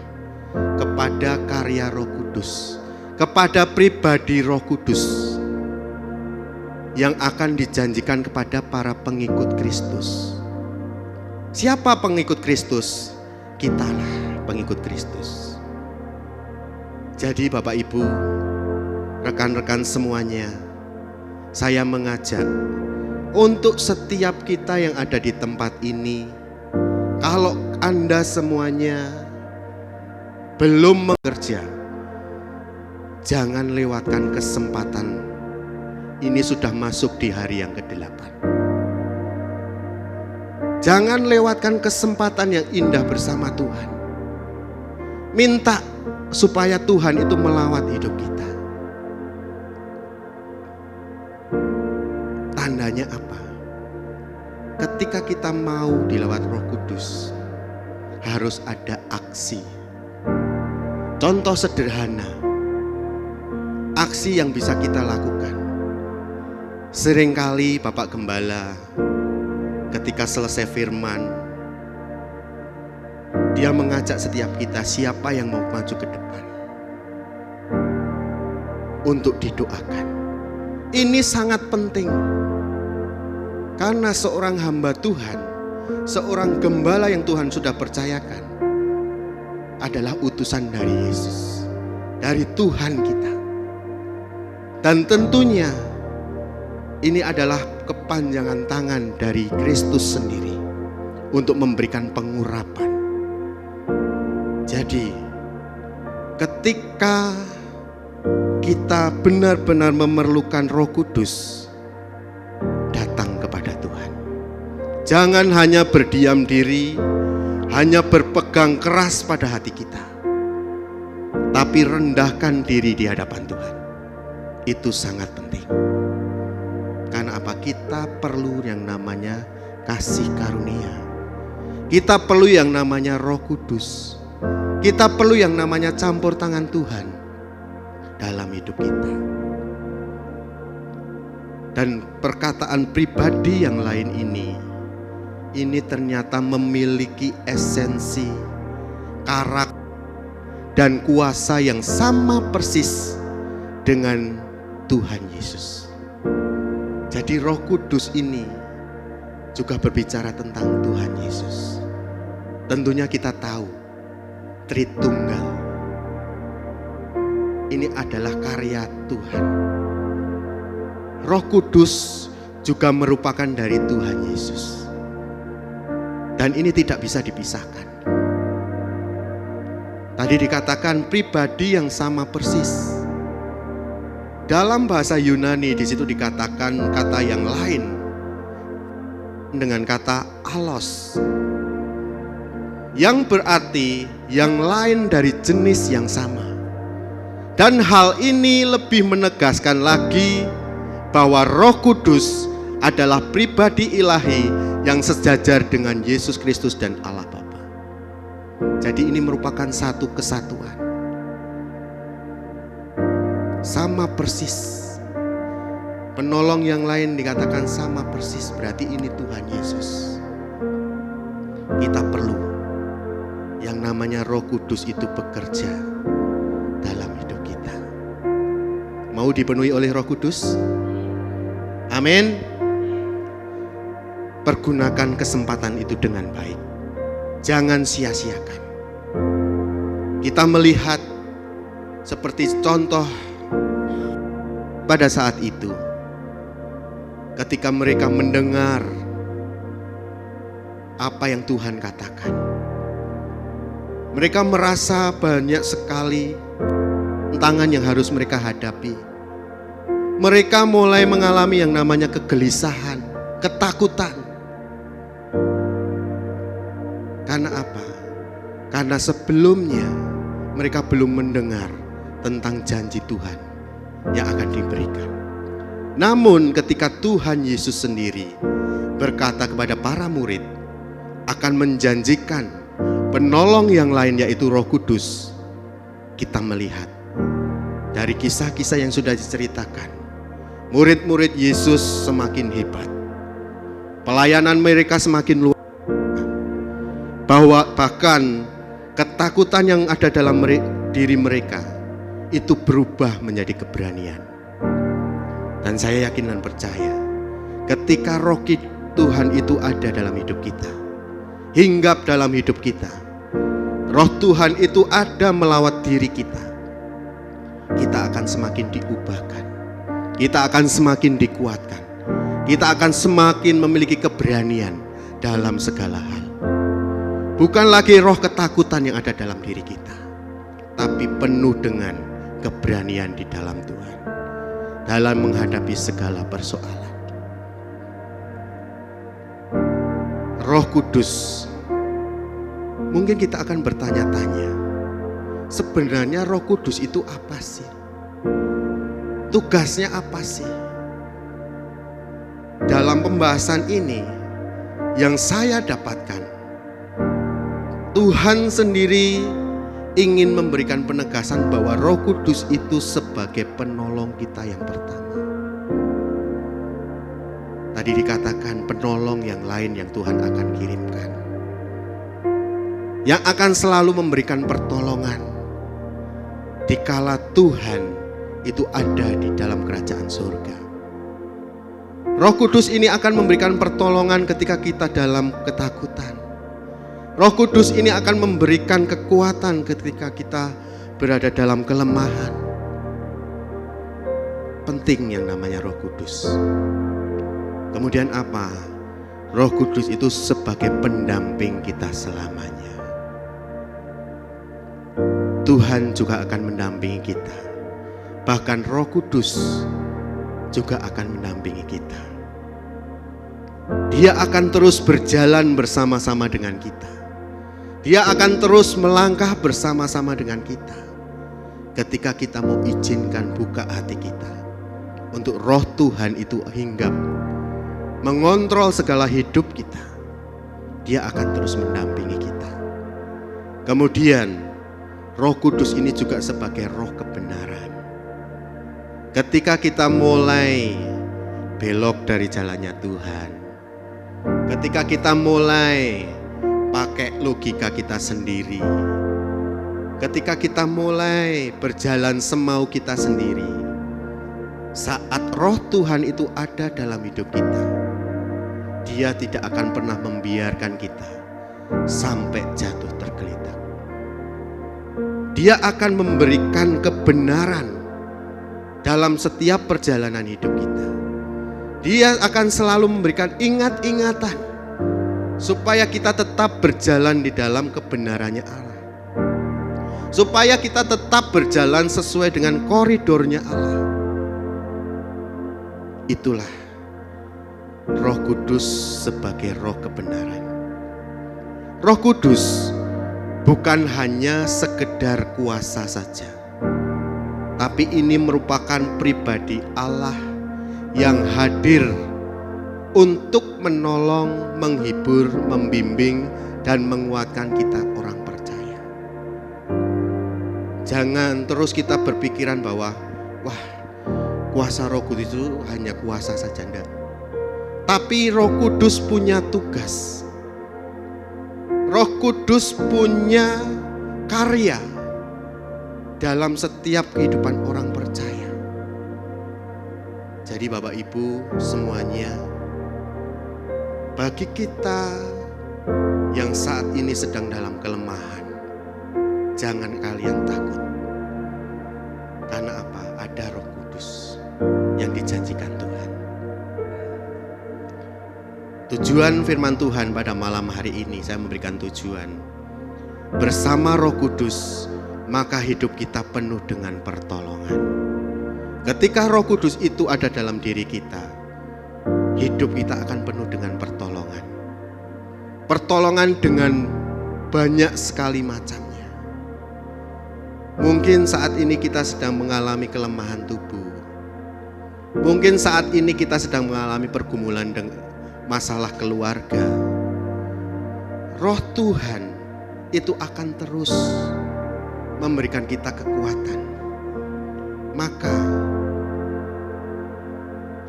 Speaker 5: kepada karya Roh Kudus, kepada pribadi Roh Kudus yang akan dijanjikan kepada para pengikut Kristus. Siapa pengikut Kristus? Kitalah pengikut Kristus. Jadi Bapak Ibu, rekan-rekan semuanya, saya mengajak untuk setiap kita yang ada di tempat ini, kalau Anda semuanya belum bekerja, jangan lewatkan kesempatan. Ini sudah masuk di hari yang ke-8. Jangan lewatkan kesempatan yang indah bersama Tuhan. Minta supaya Tuhan itu melawat hidup kita. Tandanya apa? Ketika kita mau dilawat Roh Kudus, harus ada aksi. Contoh sederhana, aksi yang bisa kita lakukan. Seringkali Bapak Gembala ketika selesai firman, dia mengajak setiap kita, siapa yang mau maju ke depan untuk didoakan. Ini sangat penting, karena seorang hamba Tuhan, seorang gembala yang Tuhan sudah percayakan, adalah utusan dari Yesus, dari Tuhan kita. Dan tentunya ini adalah kepanjangan tangan dari Kristus sendiri untuk memberikan pengurapan. Jadi ketika kita benar-benar memerlukan Roh Kudus, datang kepada Tuhan. Jangan hanya berdiam diri, hanya berpegang keras pada hati kita, tapi rendahkan diri di hadapan Tuhan. Itu sangat penting. Karena apa? Kita perlu yang namanya kasih karunia. Kita perlu yang namanya Roh Kudus. Kita perlu yang namanya campur tangan Tuhan dalam hidup kita. Dan perkataan pribadi yang lain ini ternyata memiliki esensi, karakter, dan kuasa yang sama persis dengan Tuhan Yesus. Jadi Roh Kudus ini juga berbicara tentang Tuhan Yesus. Tentunya kita tahu Tritunggal ini adalah karya Tuhan. Roh Kudus juga merupakan dari Tuhan Yesus. Dan ini tidak bisa dipisahkan. Tadi dikatakan pribadi yang sama persis. Dalam bahasa Yunani di situ dikatakan kata yang lain dengan kata allos, yang berarti yang lain dari jenis yang sama. Dan hal ini lebih menegaskan lagi bahwa Roh Kudus adalah pribadi ilahi yang sejajar dengan Yesus Kristus dan Allah Bapa. Jadi ini merupakan satu kesatuan. Sama persis. Penolong yang lain dikatakan sama persis, berarti ini Tuhan Yesus. Kita perlu yang namanya Roh Kudus itu bekerja dalam hidup kita. Mau dipenuhi oleh Roh Kudus? Amin. Pergunakan kesempatan itu dengan baik. Jangan sia-siakan. Kita melihat seperti contoh pada saat itu, ketika mereka mendengar apa yang Tuhan katakan, mereka merasa banyak sekali tantangan yang harus mereka hadapi. Mereka mulai mengalami yang namanya kegelisahan, ketakutan. Karena apa? Karena sebelumnya mereka belum mendengar tentang janji Tuhan yang akan diberikan. Namun ketika Tuhan Yesus sendiri berkata kepada para murid akan menjanjikan penolong yang lain, yaitu Roh Kudus, kita melihat dari kisah-kisah yang sudah diceritakan, murid-murid Yesus semakin hebat, pelayanan mereka semakin luar biasa, bahwa bahkan ketakutan yang ada dalam diri mereka itu berubah menjadi keberanian. Dan saya yakin dan percaya, ketika Roh Tuhan itu ada dalam hidup kita, hinggap dalam hidup kita, Roh Tuhan itu ada melawat diri kita, kita akan semakin diubahkan, kita akan semakin dikuatkan, kita akan semakin memiliki keberanian dalam segala hal. Bukan lagi roh ketakutan yang ada dalam diri kita, tapi penuh dengan keberanian di dalam Tuhan, dalam menghadapi segala persoalan. Roh Kudus, mungkin kita akan bertanya-tanya, sebenarnya Roh Kudus itu apa sih? Tugasnya apa sih? Dalam pembahasan ini yang saya dapatkan, Tuhan sendiri ingin memberikan penegasan bahwa Roh Kudus itu sebagai penolong kita yang pertama. Tadi dikatakan penolong yang lain yang Tuhan akan kirimkan, yang akan selalu memberikan pertolongan dikala Tuhan itu ada di dalam kerajaan surga. Roh Kudus ini akan memberikan pertolongan ketika kita dalam ketakutan, Roh Kudus ini akan memberikan kekuatan ketika kita berada dalam kelemahan. Penting yang namanya Roh Kudus. Kemudian apa? Roh Kudus itu sebagai pendamping kita selamanya. Tuhan juga akan mendampingi kita. Bahkan Roh Kudus juga akan mendampingi kita. Dia akan terus berjalan bersama-sama dengan kita. Dia akan terus melangkah bersama-sama dengan kita. Ketika kita mau izinkan buka hati kita untuk Roh Tuhan itu hinggap, mengontrol segala hidup kita, Dia akan terus mendampingi kita. Kemudian Roh Kudus ini juga sebagai roh kebenaran. Ketika kita mulai belok dari jalannya Tuhan, ketika kita mulai pakai logika kita sendiri, ketika kita mulai berjalan semau kita sendiri, saat Roh Tuhan itu ada dalam hidup kita, Dia tidak akan pernah membiarkan kita sampai jatuh tergeletak. Dia akan memberikan kebenaran dalam setiap perjalanan hidup kita. Dia akan selalu memberikan ingat-ingatan supaya kita tetap berjalan di dalam kebenarannya Allah, supaya kita tetap berjalan sesuai dengan koridornya Allah. Itulah Roh Kudus sebagai roh kebenaran. Roh Kudus bukan hanya sekedar kuasa saja, tapi ini merupakan pribadi Allah yang hadir untuk menolong, menghibur, membimbing, dan menguatkan kita orang percaya. Jangan terus kita berpikiran bahwa wah, kuasa Roh Kudus itu hanya kuasa saja, enggak. Tapi Roh Kudus punya tugas. Roh Kudus punya karya dalam setiap kehidupan orang percaya. Jadi Bapak Ibu semuanya, bagi kita yang saat ini sedang dalam kelemahan, jangan kalian takut. Karena apa? Ada Roh Kudus yang dijanjikan Tuhan. Tujuan firman Tuhan pada malam hari ini, saya memberikan tujuan. Bersama Roh Kudus, maka hidup kita penuh dengan pertolongan. Ketika Roh Kudus itu ada dalam diri kita, hidup kita akan penuh dengan pertolongan. Pertolongan dengan banyak sekali macamnya. Mungkin saat ini kita sedang mengalami kelemahan tubuh. Mungkin saat ini kita sedang mengalami pergumulan dengan masalah keluarga. Roh Tuhan itu akan terus memberikan kita kekuatan. Maka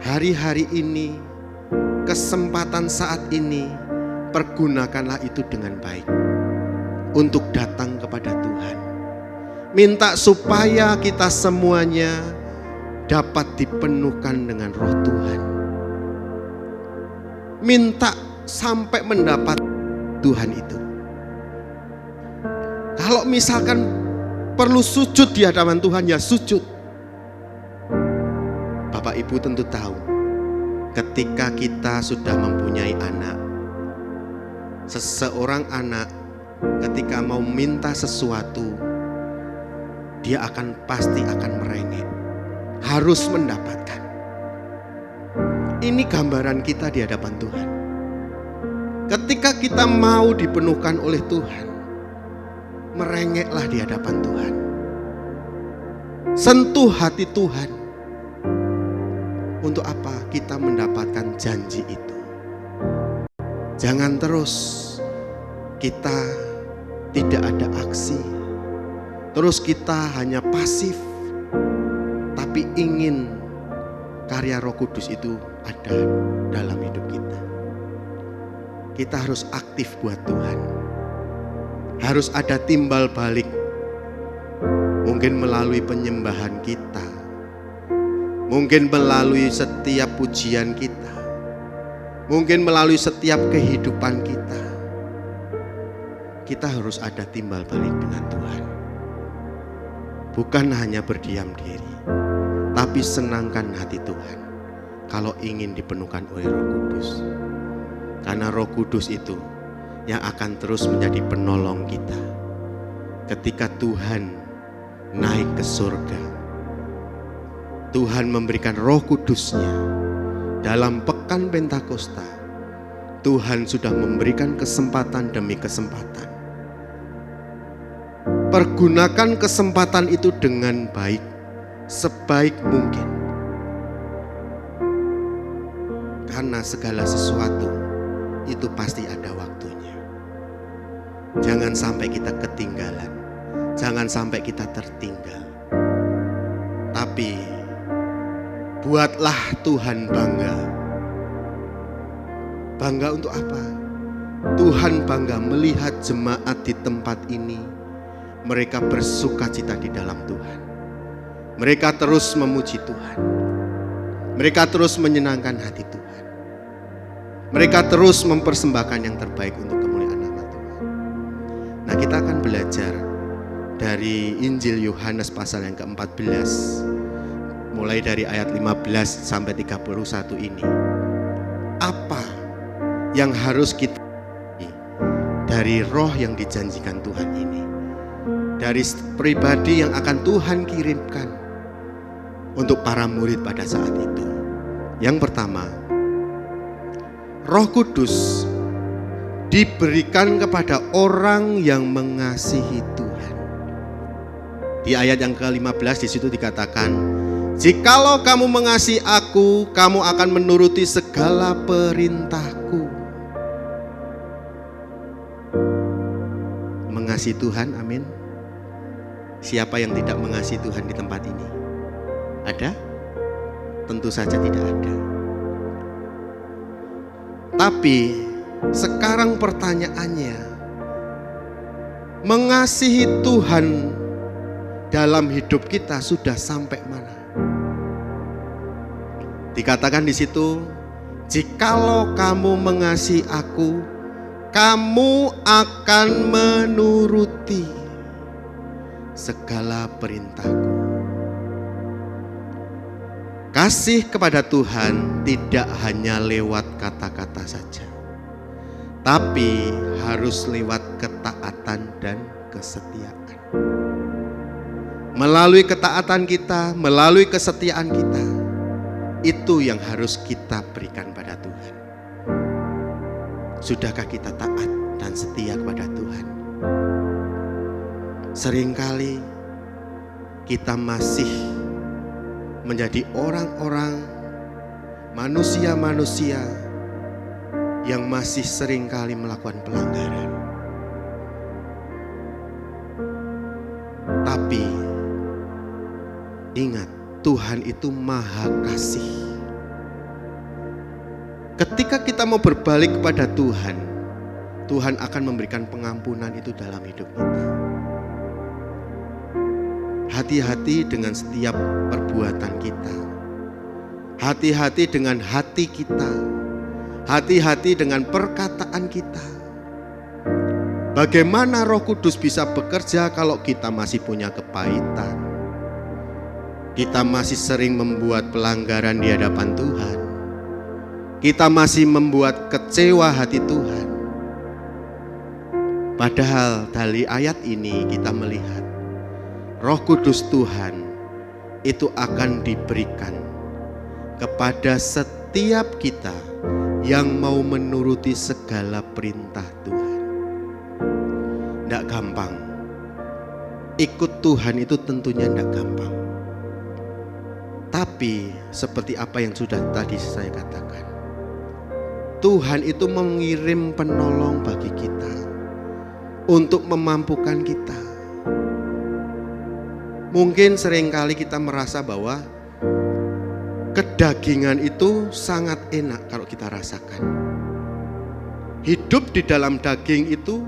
Speaker 5: hari-hari ini, kesempatan saat ini, pergunakanlah itu dengan baik untuk datang kepada Tuhan. Minta supaya kita semuanya dapat dipenuhkan dengan Roh Tuhan. Minta sampai mendapat Tuhan itu. Kalau misalkan perlu sujud di hadapan Tuhan, ya sujud. Bapak Ibu tentu tahu, ketika kita sudah mempunyai anak, seseorang anak ketika mau minta sesuatu, dia pasti akan merengek, harus mendapatkan. Ini gambaran kita di hadapan Tuhan. Ketika kita mau dipenuhkan oleh Tuhan, merengeklah di hadapan Tuhan. Sentuh hati Tuhan. Untuk apa? Kita mendapatkan janji itu. Jangan terus kita tidak ada aksi, terus kita hanya pasif, tapi ingin karya Roh Kudus itu ada dalam hidup kita. Kita harus aktif buat Tuhan. Harus ada timbal balik. Mungkin melalui penyembahan kita, mungkin melalui setiap pujian kita, mungkin melalui setiap kehidupan kita. kita harus ada timbal balik dengan Tuhan. Bukan hanya berdiam diri, tapi senangkan hati Tuhan kalau ingin dipenuhkan oleh Roh Kudus. Karena Roh Kudus itu yang akan terus menjadi penolong kita ketika Tuhan naik ke surga. Tuhan memberikan Roh Kudus-Nya dalam pekan Pentakosta. Tuhan sudah memberikan kesempatan demi kesempatan. Pergunakan kesempatan itu dengan baik, sebaik mungkin. Karena segala sesuatu itu pasti ada waktunya. Jangan sampai kita ketinggalan, jangan sampai kita tertinggal. Tapi buatlah Tuhan bangga. Bangga untuk apa? Tuhan bangga melihat jemaat di tempat ini. Mereka bersuka cita di dalam Tuhan. Mereka terus memuji Tuhan. Mereka terus menyenangkan hati Tuhan. Mereka terus mempersembahkan yang terbaik untuk kemuliaan nama Tuhan. Nah, kita akan belajar dari Injil Yohanes pasal yang ke-14. Mulai dari ayat 15 sampai 31 ini. Apa yang harus kita dari roh yang dijanjikan Tuhan ini? Dari pribadi yang akan Tuhan kirimkan untuk para murid pada saat itu. Yang pertama, Roh Kudus diberikan kepada orang yang mengasihi Tuhan. Di ayat yang ke-15 di situ dikatakan, "Jikalau kamu mengasihi aku, kamu akan menuruti segala perintahku." Mengasihi Tuhan, amin. Siapa yang tidak mengasihi Tuhan di tempat ini? Ada? Tentu saja tidak ada. Tapi sekarang pertanyaannya, mengasihi Tuhan dalam hidup kita sudah sampai mana? Dikatakan di situ, "Jikalau kamu mengasihi aku, kamu akan menuruti segala perintahku." Kasih kepada Tuhan tidak hanya lewat kata-kata saja, tapi harus lewat ketaatan dan kesetiaan. Melalui ketaatan kita, melalui kesetiaan kita, itu yang harus kita berikan pada Tuhan. Sudahkah kita taat dan setia kepada Tuhan? Seringkali kita masih menjadi orang-orang, manusia-manusia yang masih seringkali melakukan pelanggaran. Tapi ingat, Tuhan itu maha kasih. Ketika kita mau berbalik kepada Tuhan, Tuhan akan memberikan pengampunan itu dalam hidup kita. Hati-hati dengan setiap perbuatan kita. Hati-hati dengan hati kita. Hati-hati dengan perkataan kita. Bagaimana Roh Kudus bisa bekerja kalau kita masih punya kepahitan? Kita masih sering membuat pelanggaran di hadapan Tuhan. Kita masih membuat kecewa hati Tuhan. Padahal dari ayat ini kita melihat Roh Kudus Tuhan itu akan diberikan kepada setiap kita yang mau menuruti segala perintah Tuhan. Tidak gampang. Ikut Tuhan itu tentunya tidak gampang. Tapi seperti apa yang sudah tadi saya katakan, Tuhan itu mengirim penolong bagi kita untuk memampukan kita. Mungkin seringkali kita merasa bahwa kedagingan itu sangat enak kalau kita rasakan. Hidup di dalam daging itu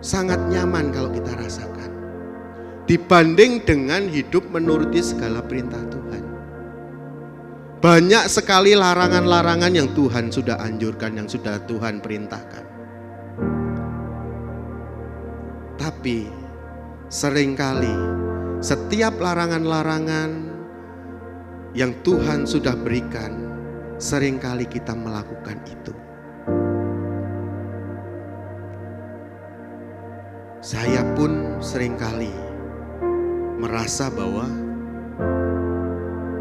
Speaker 5: sangat nyaman kalau kita rasakan, dibanding dengan hidup menuruti segala perintah Tuhan. Banyak sekali larangan-larangan yang Tuhan sudah anjurkan, yang sudah Tuhan perintahkan. Tetapi seringkali setiap larangan-larangan yang Tuhan sudah berikan, seringkali kita melakukan itu. Saya pun seringkali merasa bahwa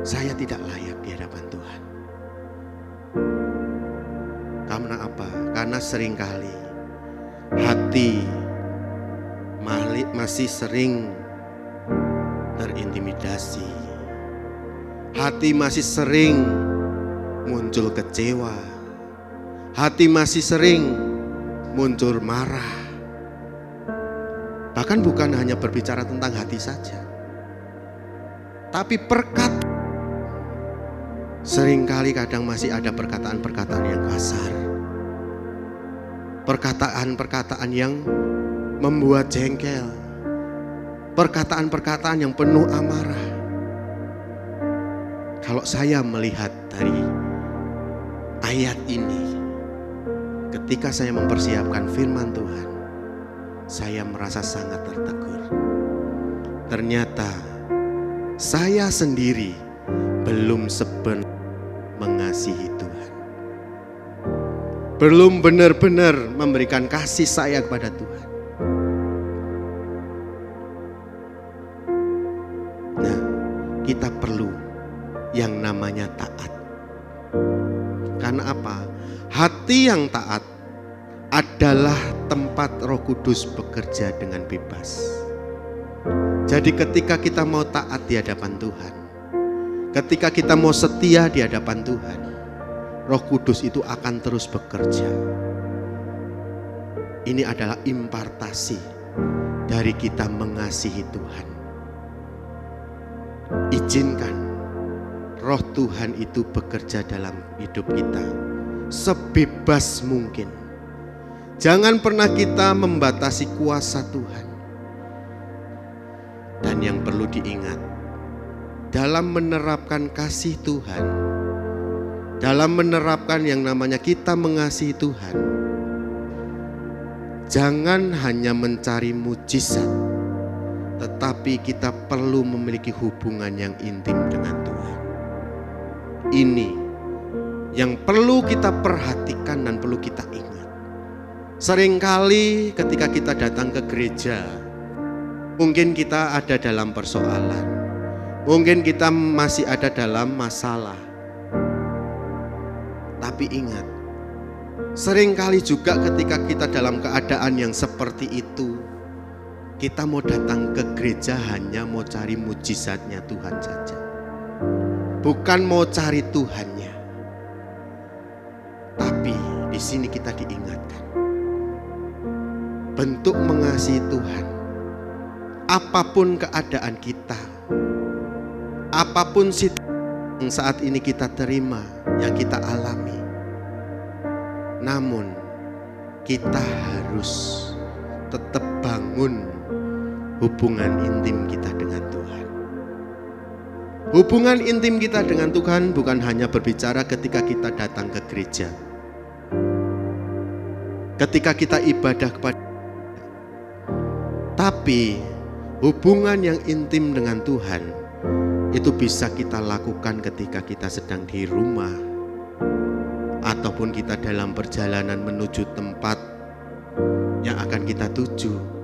Speaker 5: saya tidak layak di hadapan Tuhan. Karena apa? Karena seringkali hati masih sering terintimidasi. Hati masih sering muncul kecewa. Hati masih sering muncul marah. Bahkan bukan hanya berbicara tentang hati saja, tapi seringkali kadang masih ada perkataan-perkataan yang kasar. Perkataan-perkataan yang membuat jengkel. Perkataan-perkataan yang penuh amarah. Kalau saya melihat dari ayat ini, ketika saya mempersiapkan firman Tuhan, saya merasa sangat tertegur. Ternyata saya sendiri belum sepenuhnya mengasihi Tuhan. Belum benar-benar memberikan kasih saya kepada Tuhan. Nah, kita perlu yang namanya taat. Karena apa? Hati yang taat adalah tempat Roh Kudus bekerja dengan bebas. Jadi ketika kita mau taat di hadapan Tuhan, ketika kita mau setia di hadapan Tuhan, Roh Kudus itu akan terus bekerja. Ini adalah impartasi dari kita mengasihi Tuhan. Izinkan Roh Tuhan itu bekerja dalam hidup kita sebebas mungkin. Jangan pernah kita membatasi kuasa Tuhan. Dan yang perlu diingat, dalam menerapkan kasih Tuhan, dalam menerapkan yang namanya kita mengasihi Tuhan, jangan hanya mencari mujizat, tetapi kita perlu memiliki hubungan yang intim dengan Tuhan. Ini yang perlu kita perhatikan dan perlu kita ingat. Seringkali ketika kita datang ke gereja, mungkin kita ada dalam persoalan, mungkin kita masih ada dalam masalah. Tapi ingat, seringkali juga ketika kita dalam keadaan yang seperti itu, kita mau datang ke gereja hanya mau cari mujizatnya Tuhan saja, bukan mau cari Tuhannya. Tapi di sini kita diingatkan, bentuk mengasihi Tuhan, apapun keadaan kita, apapun situasi yang saat ini kita terima, yang kita alami, namun kita harus tetap bangun hubungan intim kita dengan Tuhan. Hubungan intim kita dengan Tuhan bukan hanya berbicara ketika kita datang ke gereja, ketika kita ibadah kepada, tapi hubungan yang intim dengan Tuhan itu bisa kita lakukan ketika kita sedang di rumah, ataupun kita dalam perjalanan menuju tempat yang akan kita tuju.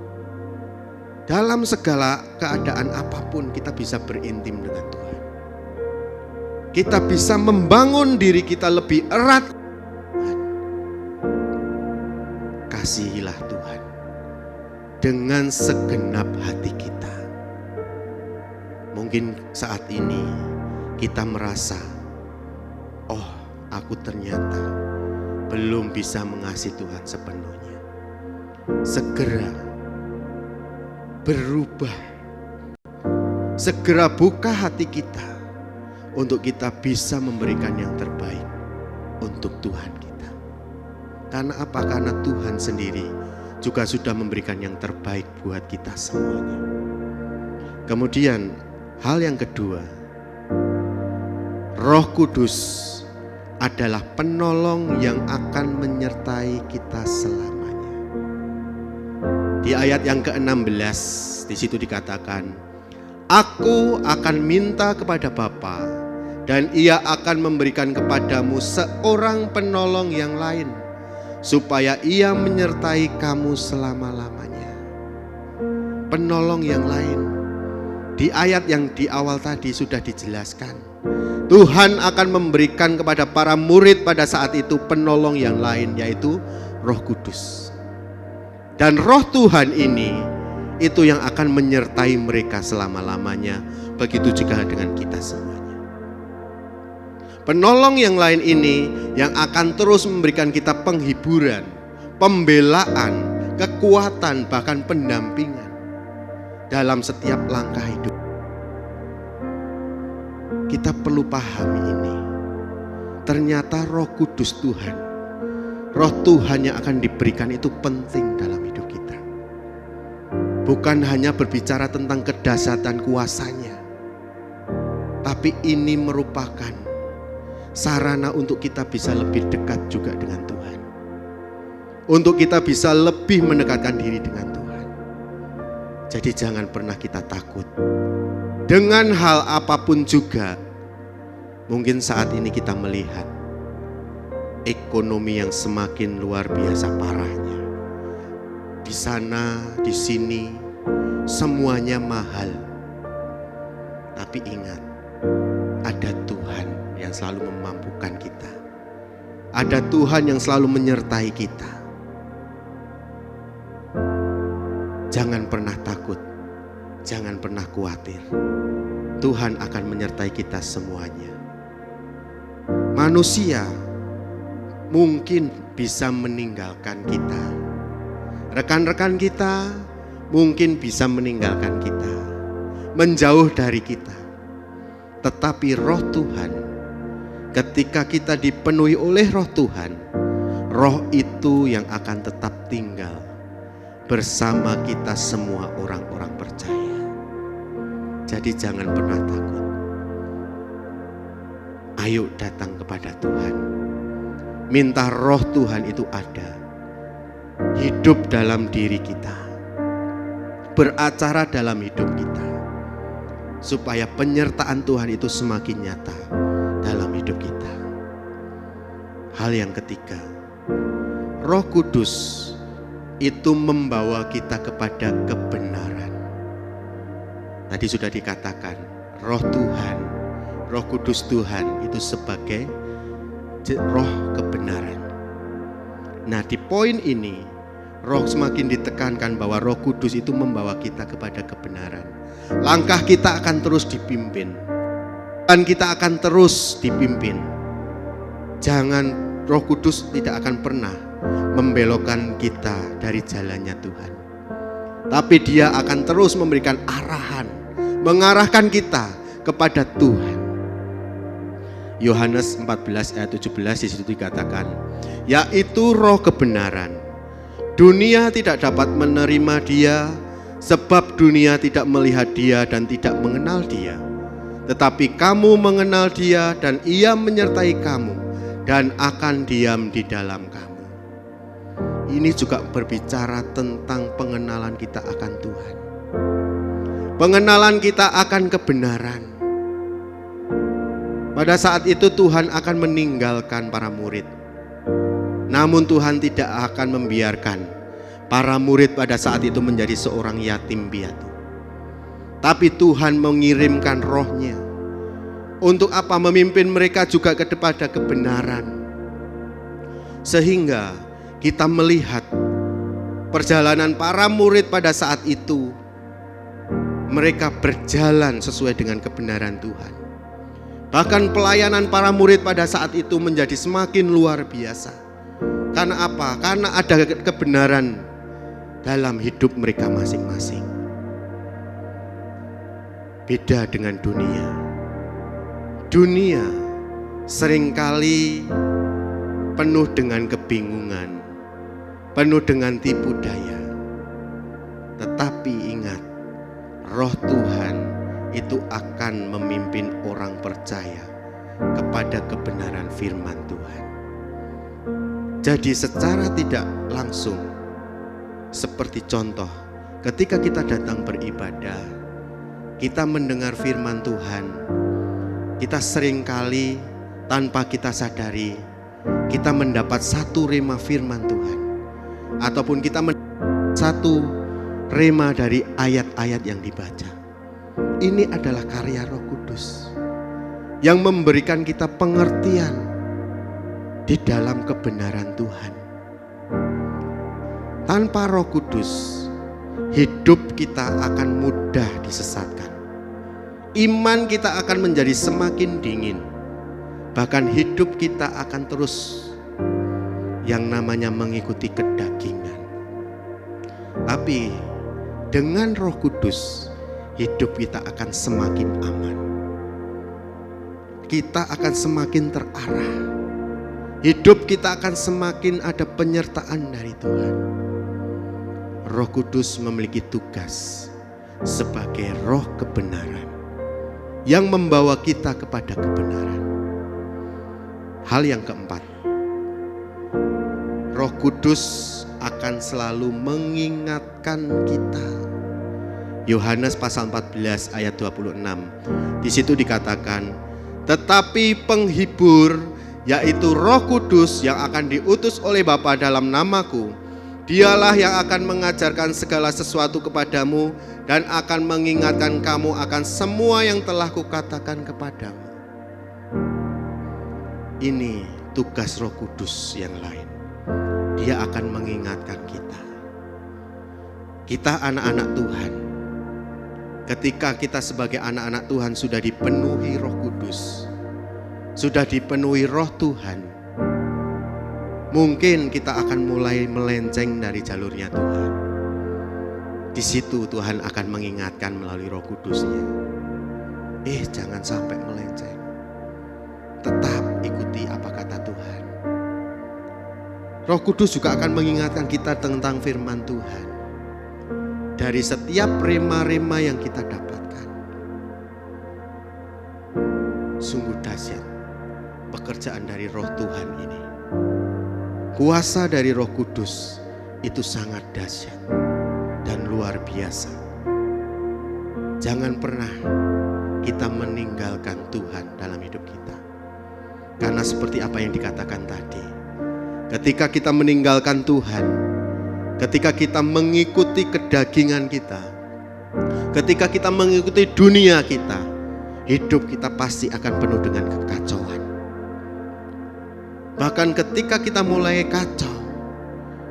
Speaker 5: Dalam segala keadaan apapun kita bisa berintim dengan Tuhan. Kita bisa membangun diri kita lebih erat. Kasihilah Tuhan dengan segenap hati kita. Mungkin saat ini kita merasa, oh, aku ternyata belum bisa mengasihi Tuhan sepenuhnya. Segera berubah, segera buka hati kita untuk kita bisa memberikan yang terbaik untuk Tuhan kita. Karena apa? Karena Tuhan sendiri juga sudah memberikan yang terbaik buat kita semuanya. Kemudian hal yang kedua, Roh Kudus adalah penolong yang akan menyertai kita selamanya. Di ayat yang ke-16 di situ dikatakan, Aku akan minta kepada Bapa dan Ia akan memberikan kepadamu seorang penolong yang lain, supaya Ia menyertai kamu selama-lamanya. Penolong yang lain. Di ayat yang di awal tadi sudah dijelaskan, Tuhan akan memberikan kepada para murid pada saat itu penolong yang lain, yaitu Roh Kudus. Dan Roh Tuhan ini itu yang akan menyertai mereka selama-lamanya. Begitu juga dengan kita semuanya. Penolong yang lain ini yang akan terus memberikan kita penghiburan, pembelaan, kekuatan, bahkan pendampingan dalam setiap langkah hidup. Kita perlu pahami ini. Ternyata Roh Kudus Tuhan, Roh Tuhan yang akan diberikan itu penting dalam hidup kita. Bukan hanya berbicara tentang kedahsyatan kuasanya, tapi ini merupakan sarana untuk kita bisa lebih dekat juga dengan Tuhan. Untuk kita bisa lebih mendekatkan diri dengan Tuhan. Jadi jangan pernah kita takut. Dengan hal apapun juga, mungkin saat ini kita melihat ekonomi yang semakin luar biasa parahnya. Di sana, di sini, semuanya mahal. Tapi ingat, ada Tuhan yang selalu memampukan kita. Ada Tuhan yang selalu menyertai kita. Jangan pernah takut, jangan pernah khawatir. Tuhan akan menyertai kita semuanya. Manusia mungkin bisa meninggalkan kita. Rekan-rekan kita mungkin bisa meninggalkan kita, menjauh dari kita. Tetapi Roh Tuhan, ketika kita dipenuhi oleh Roh Tuhan, Roh itu yang akan tetap tinggal bersama kita semua orang-orang percaya. Jadi jangan pernah takut. Ayo datang kepada Tuhan. Minta Roh Tuhan itu ada, hidup dalam diri kita, beracara dalam hidup kita, supaya penyertaan Tuhan itu semakin nyata dalam hidup kita. Hal yang ketiga, Roh Kudus itu membawa kita kepada kebenaran. Tadi sudah dikatakan, Roh Tuhan, Roh Kudus Tuhan itu sebagai roh kebenaran. Nah, di poin ini Roh semakin ditekankan bahwa Roh Kudus itu membawa kita kepada kebenaran. Langkah kita akan terus dipimpin, dan kita akan terus dipimpin. Jangan, Roh Kudus tidak akan pernah membelokkan kita dari jalannya Tuhan. Tapi Dia akan terus memberikan arahan, mengarahkan kita kepada Tuhan. Yohanes 14 ayat 17 di situ dikatakan, yaitu Roh kebenaran. Dunia tidak dapat menerima Dia, sebab dunia tidak melihat Dia dan tidak mengenal Dia. Tetapi kamu mengenal Dia dan Ia menyertai kamu dan akan diam di dalam kamu. Ini juga berbicara tentang pengenalan kita akan Tuhan. Pengenalan kita akan kebenaran. Pada saat itu Tuhan akan meninggalkan para murid. Namun Tuhan tidak akan membiarkan para murid pada saat itu menjadi seorang yatim piatu. Tapi Tuhan mengirimkan Roh-Nya. Untuk apa? Memimpin mereka juga kepada kebenaran. Sehingga kita melihat perjalanan para murid pada saat itu. Mereka berjalan sesuai dengan kebenaran Tuhan. Bahkan pelayanan para murid pada saat itu menjadi semakin luar biasa. Karena apa? Karena ada kebenaran dalam hidup mereka masing-masing. Beda dengan dunia. Dunia seringkali penuh dengan kebingungan, penuh dengan tipu daya. Tetapi ingat, Roh Tuhan itu akan memimpin orang percaya kepada kebenaran firman Tuhan. Jadi secara tidak langsung, seperti contoh ketika kita datang beribadah, kita mendengar firman Tuhan, kita seringkali tanpa kita sadari, kita mendapat satu rema firman Tuhan, ataupun kita mendapat satu rema dari ayat-ayat yang dibaca. Ini adalah karya Roh Kudus yang memberikan kita pengertian di dalam kebenaran Tuhan. Tanpa Roh Kudus, hidup kita akan mudah disesatkan. Iman kita akan menjadi semakin dingin. Bahkan hidup kita akan terus yang namanya mengikuti kedagingan. Tapi dengan Roh Kudus, hidup kita akan semakin aman. Kita akan semakin terarah. Hidup kita akan semakin ada penyertaan dari Tuhan. Roh Kudus memiliki tugas sebagai roh kebenaran yang membawa kita kepada kebenaran. Hal yang keempat, Roh Kudus akan selalu mengingatkan kita. Yohanes pasal 14 ayat 26. Di situ dikatakan, tetapi penghibur, yaitu Roh Kudus yang akan diutus oleh Bapa dalam namaku, Dialah yang akan mengajarkan segala sesuatu kepadamu dan akan mengingatkan kamu akan semua yang telah kukatakan kepadamu. Ini tugas Roh Kudus yang lain. Dia akan mengingatkan kita. Kita anak-anak Tuhan. Ketika kita sebagai anak-anak Tuhan sudah dipenuhi Roh Kudus, sudah dipenuhi Roh Tuhan, mungkin kita akan mulai melenceng dari jalurnya Tuhan. Di situ Tuhan akan mengingatkan melalui Roh Kudus-Nya. Jangan sampai melenceng. Tetap ikuti apa kata Tuhan. Roh Kudus juga akan mengingatkan kita tentang firman Tuhan. Dari setiap rema-rema yang kita dapatkan. Sungguh dahsyat pekerjaan dari Roh Tuhan ini. Kuasa dari Roh Kudus itu sangat dahsyat dan luar biasa. Jangan pernah kita meninggalkan Tuhan dalam hidup kita. Karena seperti apa yang dikatakan tadi, ketika kita meninggalkan Tuhan, ketika kita mengikuti kedagingan kita, ketika kita mengikuti dunia kita, hidup kita pasti akan penuh dengan kekacauan. Bahkan ketika kita mulai kacau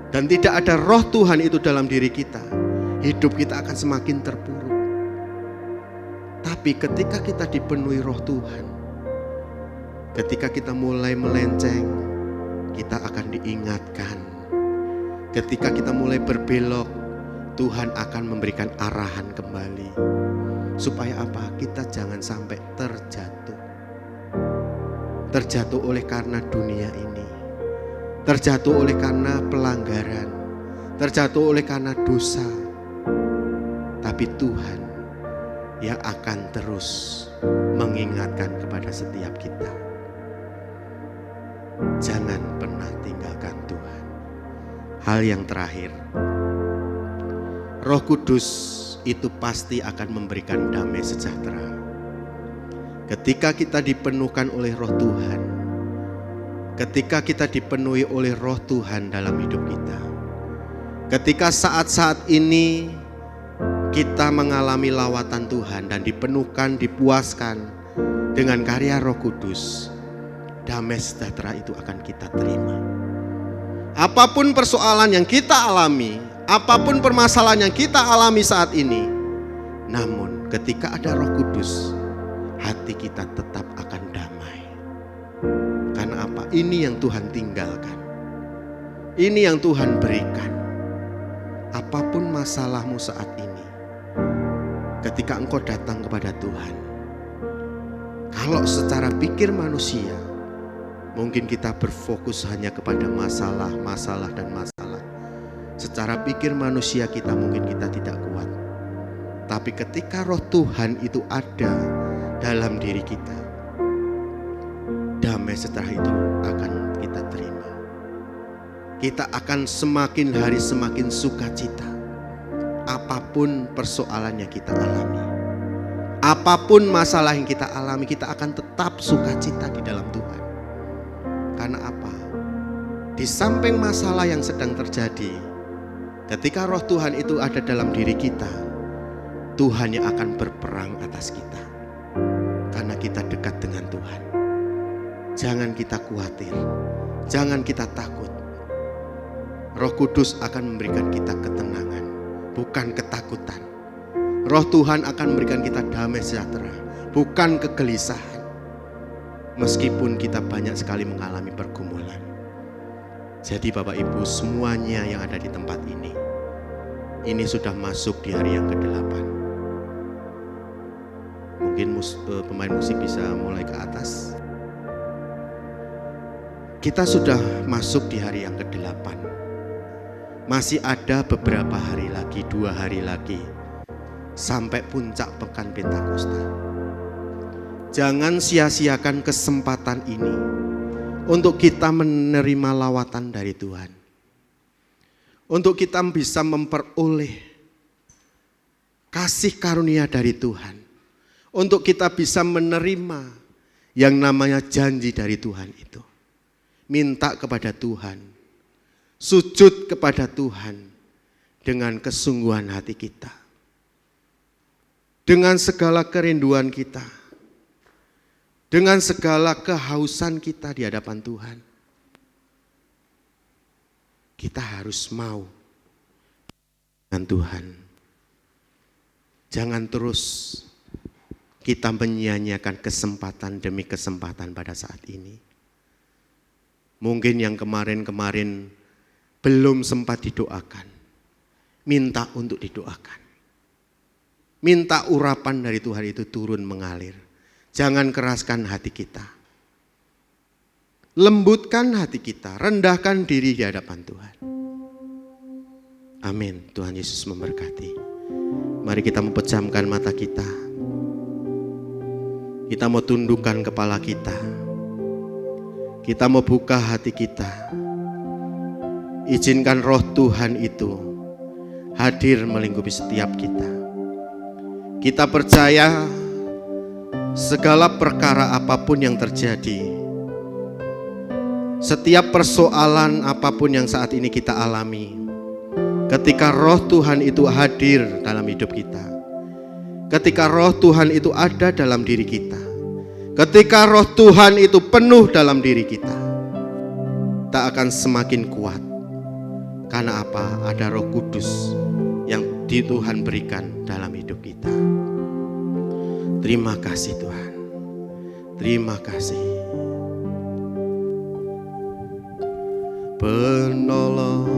Speaker 5: dan tidak ada Roh Tuhan itu dalam diri kita, hidup kita akan semakin terpuruk. Tapi ketika kita dipenuhi Roh Tuhan, ketika kita mulai melenceng, kita akan diingatkan. Ketika kita mulai berbelok, Tuhan akan memberikan arahan kembali. Supaya apa? Kita jangan sampai terjatuh. Terjatuh oleh karena dunia ini, terjatuh oleh karena pelanggaran, terjatuh oleh karena dosa. Tapi Tuhan yang akan terus mengingatkan kepada setiap kita. Jangan pernah tinggalkan Tuhan. Hal yang terakhir, Roh Kudus itu pasti akan memberikan damai sejahtera. Ketika kita dipenuhkan oleh Roh Tuhan, ketika kita dipenuhi oleh Roh Tuhan dalam hidup kita, ketika saat-saat ini kita mengalami lawatan Tuhan dan dipenuhkan, dipuaskan dengan karya Roh Kudus, damai sejahtera itu akan kita terima. Apapun persoalan yang kita alami, apapun permasalahan yang kita alami saat ini, namun ketika ada Roh Kudus, hati kita tetap akan damai. Karena apa? Ini yang Tuhan tinggalkan. Ini yang Tuhan berikan. Apapun masalahmu saat ini, ketika engkau datang kepada Tuhan, kalau secara pikir manusia, mungkin kita berfokus hanya kepada masalah dan masalah. Secara pikir manusia kita mungkin kita tidak kuat. Tapi ketika Roh Tuhan itu ada dalam diri kita, damai sejahtera itu akan kita terima. Kita akan semakin hari semakin sukacita. apapun persoalan yang kita alami, apapun masalah yang kita alami, kita akan tetap sukacita di dalam Tuhan. Karena apa? Di samping masalah yang sedang terjadi, ketika roh Tuhan itu ada dalam diri kita, Tuhan yang akan berperang atas kita. Karena kita dekat dengan Tuhan. Jangan kita khawatir, jangan kita takut. Roh Kudus akan memberikan kita ketenangan, bukan ketakutan. Roh Tuhan akan memberikan kita damai sejahtera, bukan kegelisahan. Meskipun kita banyak sekali mengalami pergumulan. Jadi Bapak Ibu semuanya yang ada di tempat ini sudah masuk di hari yang ke-8. Mungkin pemain musik bisa mulai ke atas. Kita sudah masuk di hari yang ke-8. Masih ada beberapa hari lagi, 2 hari lagi, sampai puncak pekan Pentakosta. Jangan sia-siakan kesempatan ini untuk kita menerima lawatan dari Tuhan. Untuk kita bisa memperoleh kasih karunia dari Tuhan. Untuk kita bisa menerima yang namanya janji dari Tuhan itu. Minta kepada Tuhan, sujud kepada Tuhan dengan kesungguhan hati kita. Dengan segala kerinduan kita, dengan segala kehausan kita di hadapan Tuhan. Kita harus mau dengan Tuhan. Jangan terus kita menyia-nyiakan kesempatan demi kesempatan pada saat ini. Mungkin yang kemarin-kemarin belum sempat didoakan, minta untuk didoakan. Minta urapan dari Tuhan itu turun mengalir. Jangan keraskan hati kita. Lembutkan hati kita, rendahkan diri di hadapan Tuhan. Amin. Tuhan Yesus memberkati. Mari kita mempejamkan mata kita. Kita mau tundukkan kepala kita. Kita mau buka hati kita. Izinkan roh Tuhan itu hadir melingkupi setiap kita. Kita percaya segala perkara apapun yang terjadi, setiap persoalan apapun yang saat ini kita alami, ketika roh Tuhan itu hadir dalam hidup kita, ketika roh Tuhan itu ada dalam diri kita, ketika roh Tuhan itu penuh dalam diri kita, kita akan semakin kuat. Karena apa? Ada Roh Kudus yang Tuhan berikan dalam hidup kita. Terima kasih Tuhan. Terima kasih. Penolong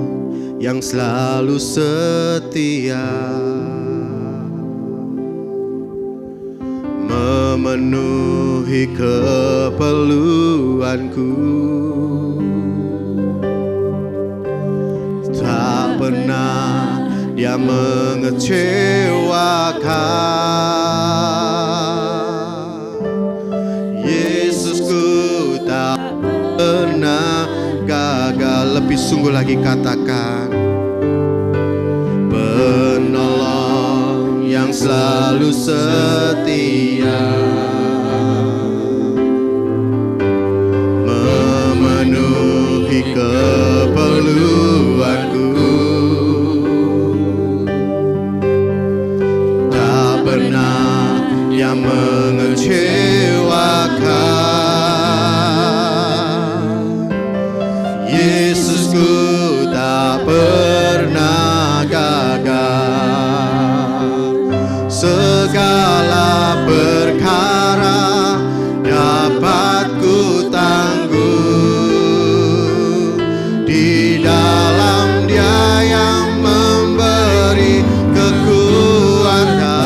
Speaker 5: yang selalu setia, memenuhi keperluanku. Tak pernah Dia mengecewakan. Yesusku tak pernah gagal. Lebih sungguh lagi katakan, penolong yang selalu setia, memenuhi keperluanku. Tak pernah Dia mengecewakan. Yesusku tak pernah gagal. Segala perkara dapat ku tanggung di dalam Dia yang memberi kekuatan.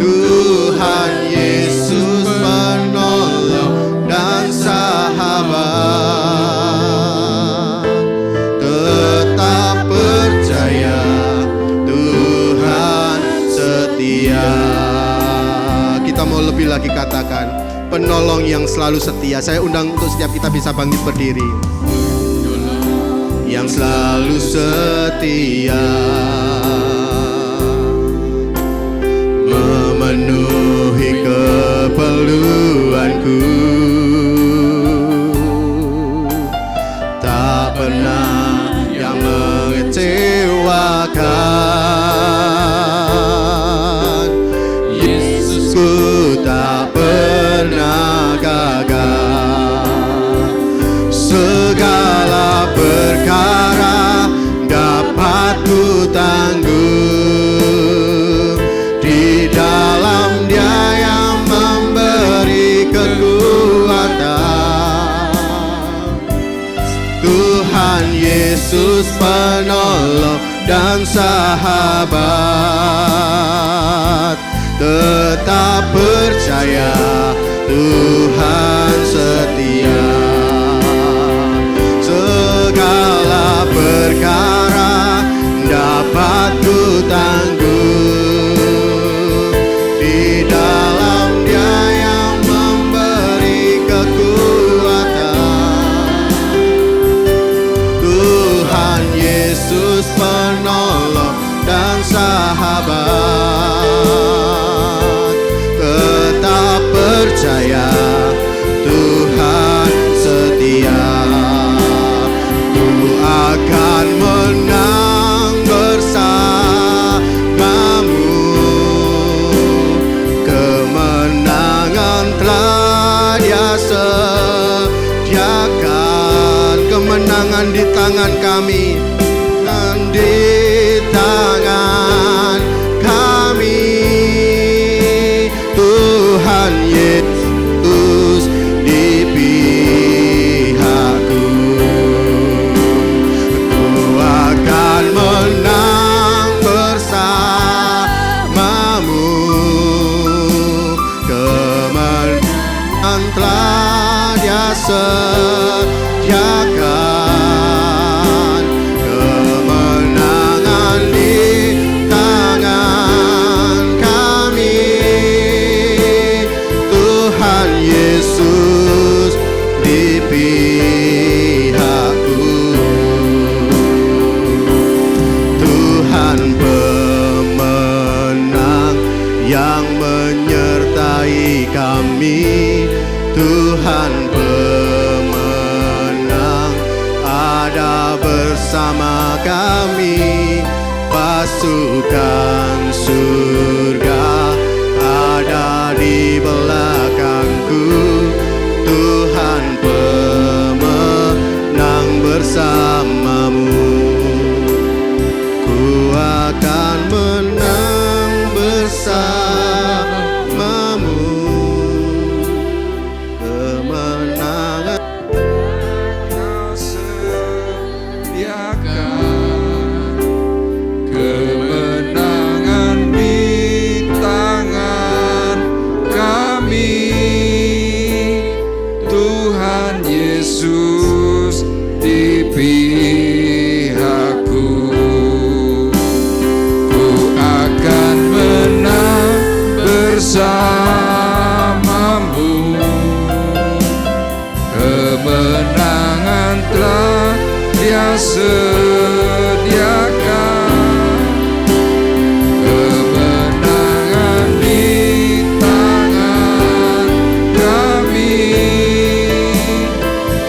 Speaker 5: Tuhan Yesus penolong dan sahabat, tetap percaya Tuhan setia. Kita mau lebih lagi katakan, penolong yang selalu setia. Saya undang untuk setiap kita bisa bangkit berdiri. yang selalu setia, memenuhi keperluanku, tak pernah yang mengecewakan. Yesusku tak pernah gagal. Segala perkara dapat ku tanggung di dalam Dia yang memberi kekuatan. Tuhan Yesus penolong dan sahabat, tetap percaya Tuhan setia. Segala perkara dapat ku tanggung di dalam Dia yang memberi kekuatan. Tuhan Yesus penolong dan sahabat, tetap percaya Tuhan setia. Ku akan menang bersamamu, kemenangan telah Dia sediakan. Kemenangan di tangan kami, dan di tangan kami. Tuhan Yesus di pihakku, ku akan menang bersamamu, kemenangan telah Dia sediakan. Kemenangan di tangan kami. Tuhan Yesus di pihakku. Tuhan pemenang yang menyertai kami. Tuhan pemenang ada bersama kami. Pasukan surga ada di belakangku. Tuhan pemenang bersamamu. Ku akan menang bersamamu, kemenangan
Speaker 6: sediakan. Kemenangan di tangan kami. Tuhan Yesus di pihakku. Ku akan menang bersamamu, kemenangan telah Dia sediakan. Kemenangan di tangan kami.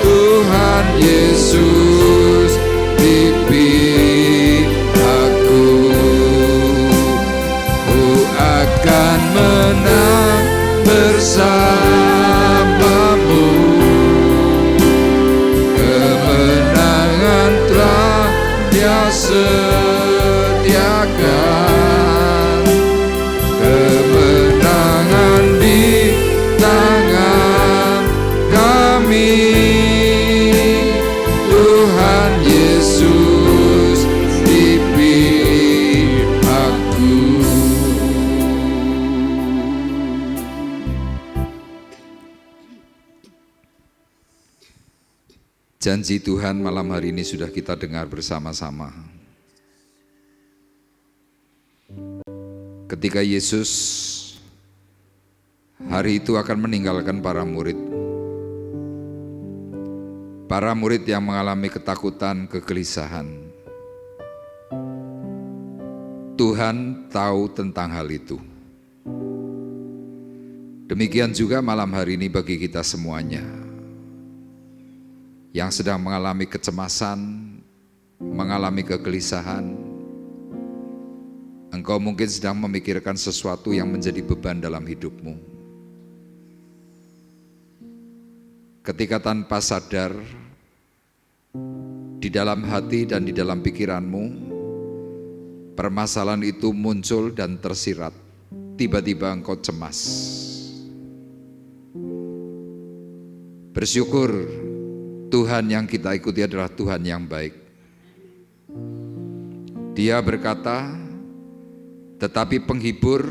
Speaker 6: Tuhan Yesus di pihakku. Ku akan menang bersamamu, kemenangan telah Dia sediakan. Kemenangan di tangan kami. Tuhan Yesus di pihakku. Janji Tuhan malam hari ini sudah kita dengar bersama-sama. Ketika Yesus hari itu akan meninggalkan para murid, para murid yang mengalami ketakutan, kegelisahan. Tuhan tahu tentang hal itu. Demikian juga malam hari ini bagi kita semuanya yang sedang mengalami kecemasan, mengalami kegelisahan. Engkau mungkin sedang memikirkan sesuatu yang menjadi beban dalam hidupmu. Ketika tanpa sadar, di dalam hati dan di dalam pikiranmu, permasalahan itu muncul dan tersirat. Tiba-tiba engkau cemas. Bersyukur Tuhan yang kita ikuti adalah Tuhan yang baik. Dia berkata, tetapi penghibur,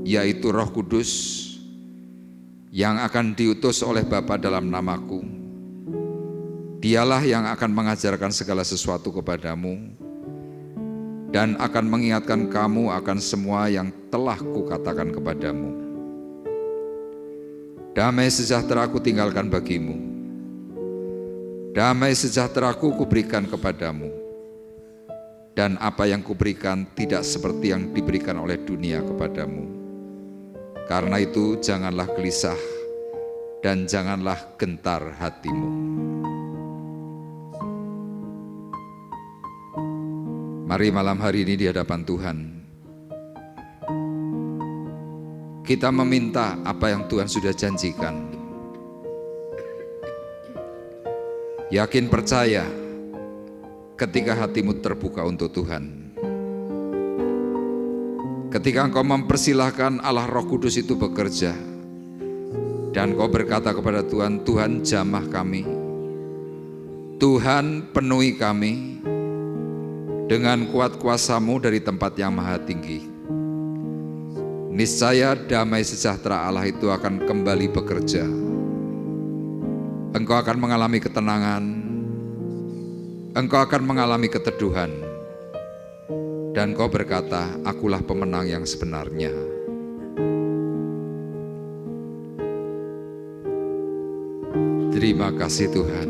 Speaker 6: yaitu Roh Kudus, yang akan diutus oleh Bapa dalam namaku, Dialah yang akan mengajarkan segala sesuatu kepadamu dan akan mengingatkan kamu akan semua yang telah kukatakan kepadamu. Damai sejahtera ku tinggalkan bagimu, damai sejahtera ku kuberikan kepadamu, dan apa yang kuberikan tidak seperti yang diberikan oleh dunia kepadamu. Karena itu janganlah gelisah dan janganlah gentar hatimu. Mari malam hari ini di hadapan Tuhan, kita meminta apa yang Tuhan sudah janjikan. Yakin percaya ketika hatimu terbuka untuk Tuhan. Ketika engkau mempersilahkan Allah Roh Kudus itu bekerja, dan kau berkata kepada Tuhan, Tuhan jamah kami, Tuhan penuhi kami dengan kuat kuasa-Mu dari tempat yang maha tinggi. Niscaya damai sejahtera Allah itu akan kembali bekerja. Engkau akan mengalami ketenangan, engkau akan mengalami keteduhan, dan kau berkata, akulah pemenang yang sebenarnya. Terima kasih Tuhan.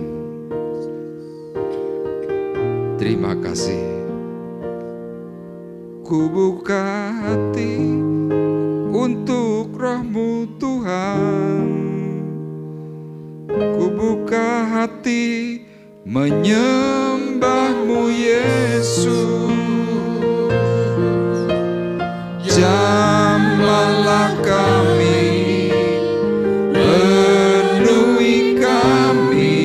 Speaker 6: Terima kasih. Ku buka hati untuk Roh-Mu Tuhan. Ku buka hati menyembah-Mu Yesus. Jamahlah kami, penuhi kami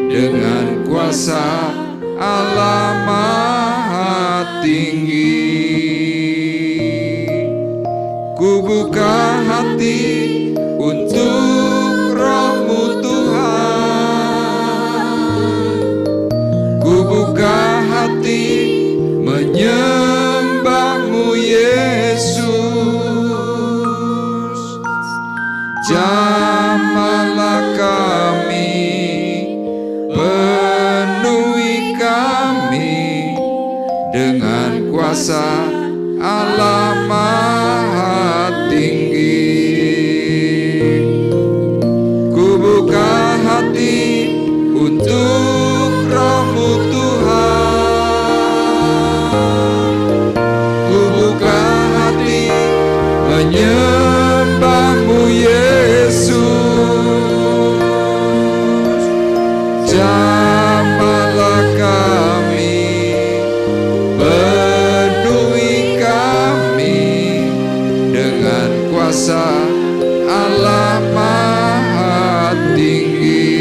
Speaker 6: dengan kuasa Allah Maha Tinggi. Ku buka hati untuk Roh-Mu Tuhan. Ku buka hati menyembah-Mu Yesus. Jamahlah kami, penuhi kami dengan kuasa Allah Maha Tinggi. Ku buka hati untuk Roh-Mu Tuhan. Ku buka hati menyembah-Mu Yesus. Jamahlah kami, penuhi kami dengan kuasa Allah Maha Tinggi.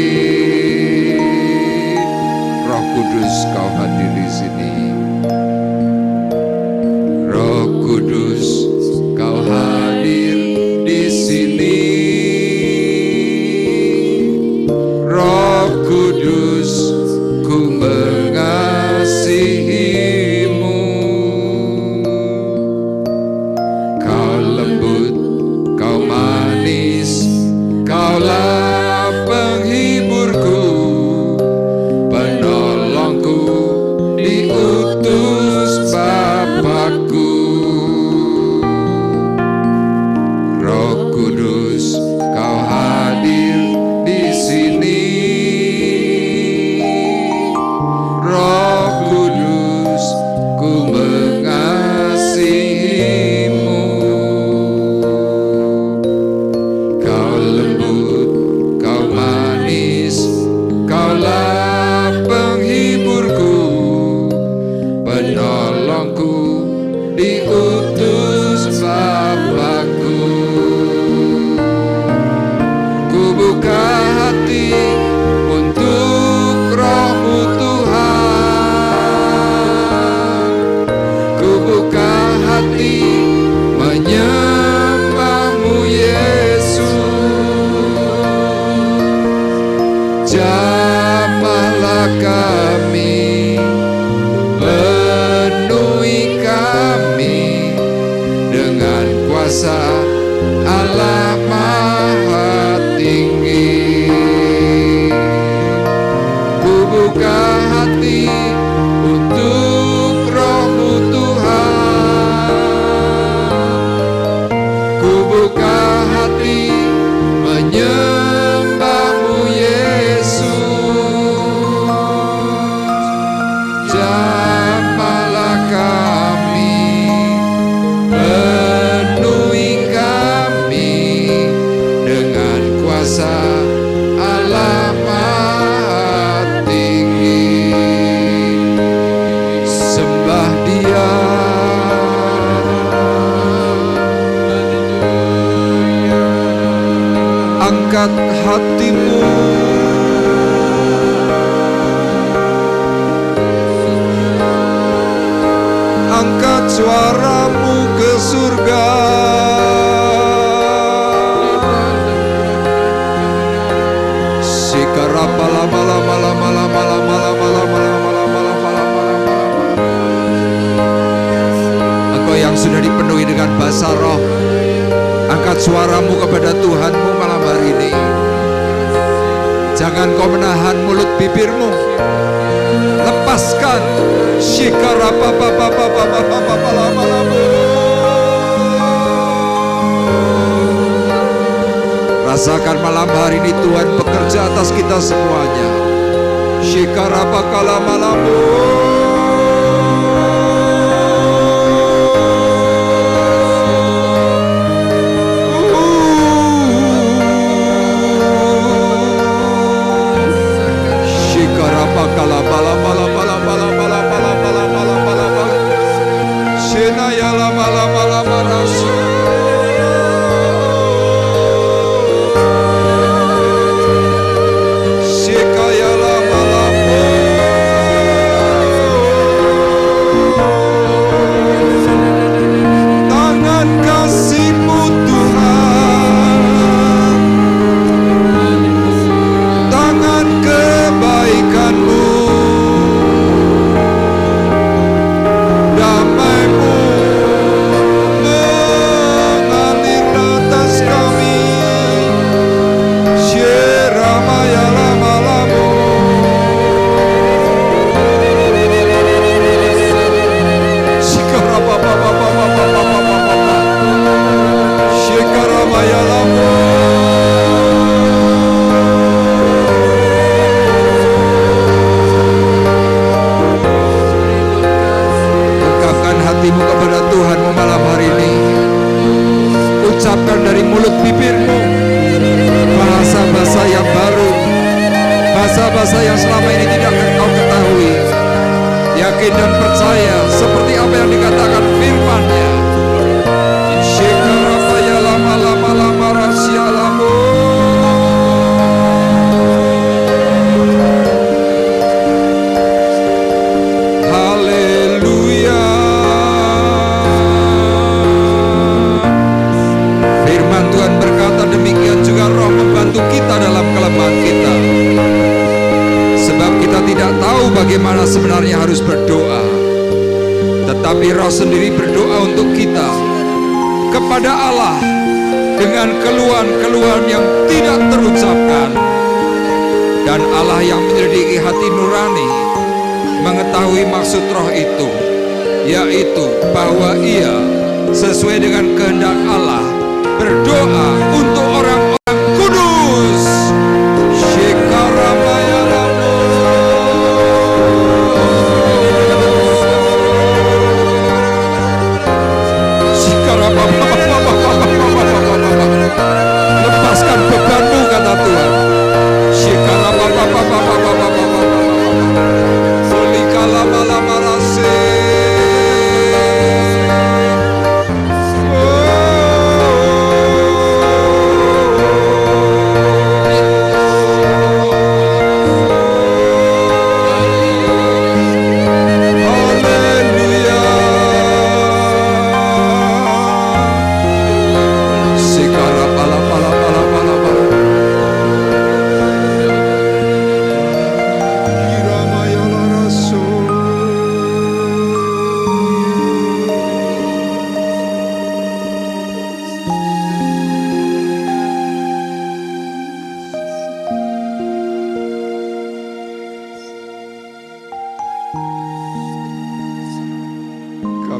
Speaker 6: Roh Kudus, Kau hadir di sini. Roh Kudus, Kau hadir di sini. Roh Kudus, buka hati untuk Roh-Mu Tuhan. Ku buka hati menyembah-Mu Yesus. Jamahlah kami, penuhi kami dengan kuasa Allah Maha Tinggi. Sembah Dia, angkat hatimu, angkat suaramu ke surga. Engkau yang sudah dipenuhi dengan bahasa roh, angkat suaramu kepada Tuhanmu malam hari ini. Jangan kau menahan mulut bibirmu, lepaskan. Rasakan malam hari ini Tuhan bekerja atas kita semuanya. Shikarapakala malamu. Shikarapakala bala bala bala bala bala bala bala bala bala bala. Shenayala bala bala bala. Bahasa yang selama ini tidak kau ketahui. Yakin dan percaya seperti apa yang dikatakan firman-Nya. Shekarapaya lama lama lama rahasia lamu. Haleluya. Firman Tuhan berkata demikian juga Roh membantu kita dalam kelemahan kita. Sebab kita tidak tahu bagaimana sebenarnya harus berdoa, tetapi Roh sendiri berdoa untuk kita kepada Allah dengan keluhan-keluhan yang tidak terucapkan. Dan Allah yang menyelidiki hati nurani mengetahui maksud Roh itu, yaitu bahwa Ia sesuai dengan kehendak Allah berdoa untuk orang-orang kudus. Lepaskan bebanmu, kata Tuhan.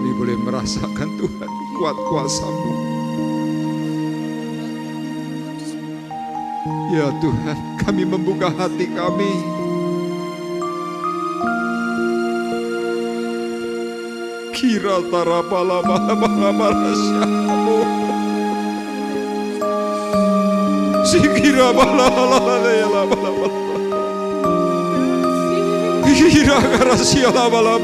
Speaker 6: kami boleh merasakan Tuhan kuat kuasa-Mu. Ya Tuhan, kami membuka hati kami. Kira tarapala syamu. Sikira bala Kira karasia bala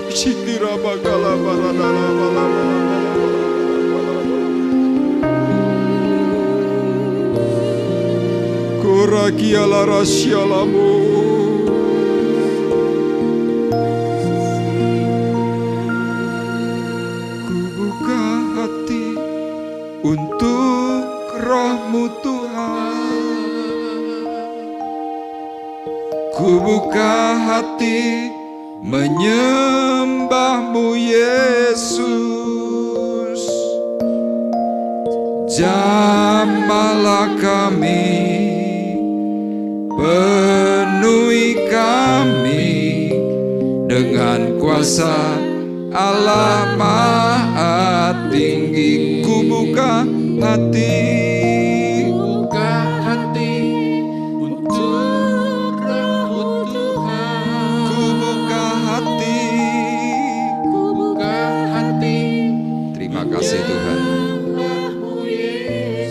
Speaker 6: Sikira bagala bala Korakia la rasia lamu. Kubuka hati untuk Roh-Mu Tuhan. Kubuka hati menyembah-Mu Yesus. Jamahlah kami, penuhi kami dengan kuasa Allah Maha Tinggi. Kubuka hati untuk Roh-Mu Tuhan. Kubuka hati. Terima kasih Tuhan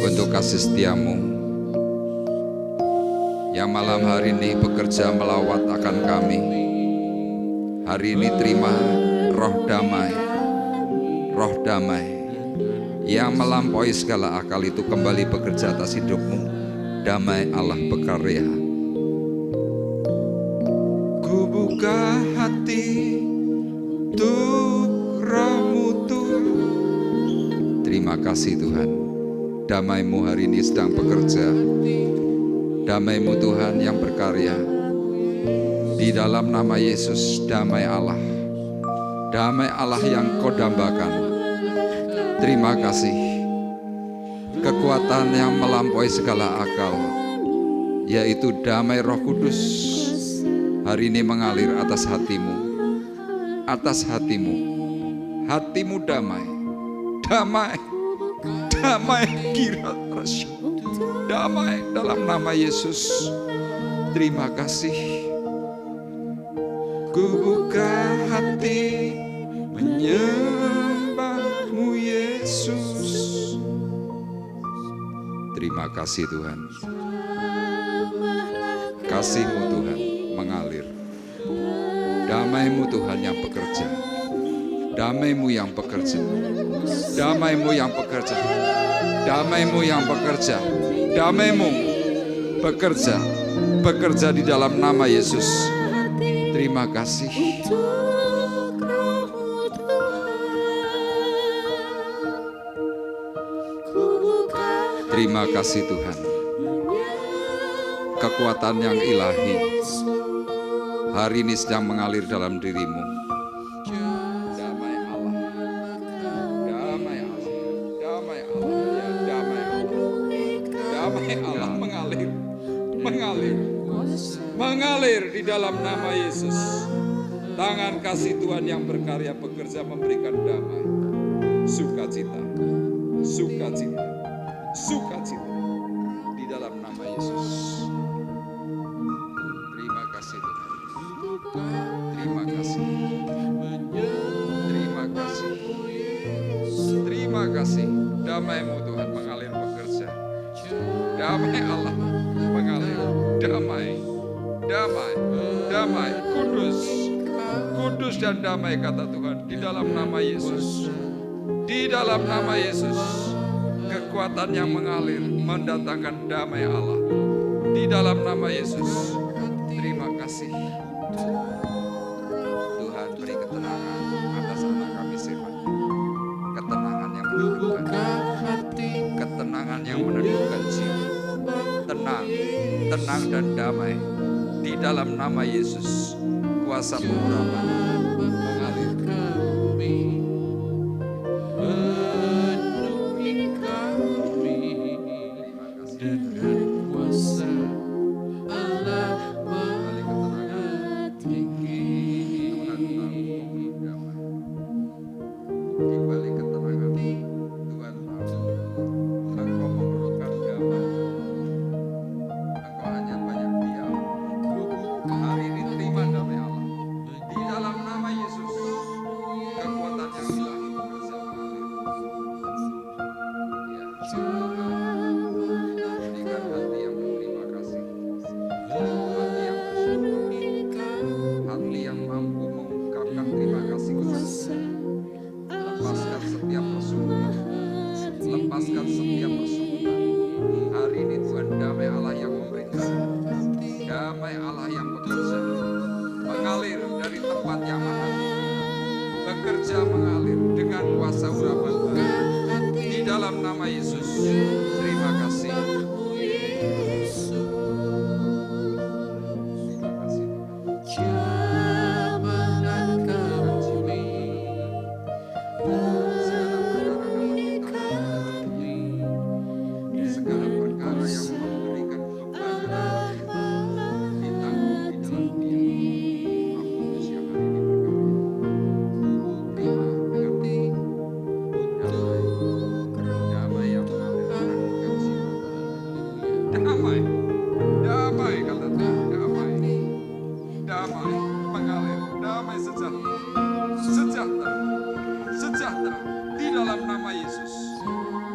Speaker 6: untuk kasih setia-Mu yang malam hari ini bekerja melawat akan kami. Hari ini terima roh damai yang melampaui segala akal itu kembali bekerja atas hidupmu. Damai Allah berkarya. Kubuka hati untuk Roh-Mu Tuhan. Terima kasih Tuhan, damai-Mu hari ini sedang bekerja. Damai-Mu Tuhan yang berkarya. Di dalam nama Yesus, damai Allah yang Kau dambakan. Terima kasih. Kekuatan yang melampaui segala akal, yaitu damai Roh Kudus, hari ini mengalir atas hatimu. Hatimu damai kira rasya. Damai dalam nama Yesus. Terima kasih. Kubuka hati menyembah-Mu Yesus. Terima kasih Tuhan. Kasih-Mu Tuhan mengalir. Damai-Mu Tuhan yang bekerja. Damai-Mu yang bekerja. Damai-Mu yang bekerja. Damai-Mu yang bekerja. Damai-Mu bekerja di dalam nama Yesus. Terima kasih. Terima kasih Tuhan. Kekuatan yang ilahi hari ini sedang mengalir dalam dirimu. Damai Allah, damai Allah, damai Allah, ya damai Allah, damai Allah mengalir di dalam nama Yesus. Tangan kasih Tuhan yang berkarya bekerja memberikan damai, sukacita di dalam nama Yesus. Terima kasih Tuhan. Terima kasih. Damai-Mu Tuhan mengalir bekerja. Damai Allah mengalir. Damai, kudus dan damai kata Tuhan di dalam nama Yesus. Di dalam nama Yesus, kekuatan yang mengalir mendatangkan damai Allah. Di dalam nama Yesus, terima kasih. Tuhan beri ketenangan atas anak kami Stefan. Ketenangan yang menentukan hati, ketenangan yang menentukan jiwa. Tenang dan damai. Di dalam nama Yesus, kuasa pengurapan mengalir. Di balik ketenangan Tuhan tahu Engkau memerlukan damai. Engkau hanya banyak diam. Hari ini terima damai Allah. Di dalam nama Yesus, kekuatan yang ilahi bekerja mengalir. Ya, berikan hati yang berterima kasih, hati yang bersyukur, hati yang mampu mengungkapkan terima kasih kepada. Lepaskan setiap persungguhan, lepaskan setiap persungguhan. Hari ini Tuhan, damai Allah yang memberikan, damai Allah yang bekerja, mengalir dari tempat yang mana, bekerja mengalir dengan kuasa urapan Tuhan. Di dalam nama Yesus, terima kasih. Terima kasih segala perkara yang memberikan beban dalam hidup, ditanggung di dalam Dia. Roh Kudus yang hari ini berkarya. Damai yang mengalir menenangkan jiwa. Damai, damai kata Tuhan, damai, damai mengalir, damai sejahtera, sejahtera di dalam nama Yesus.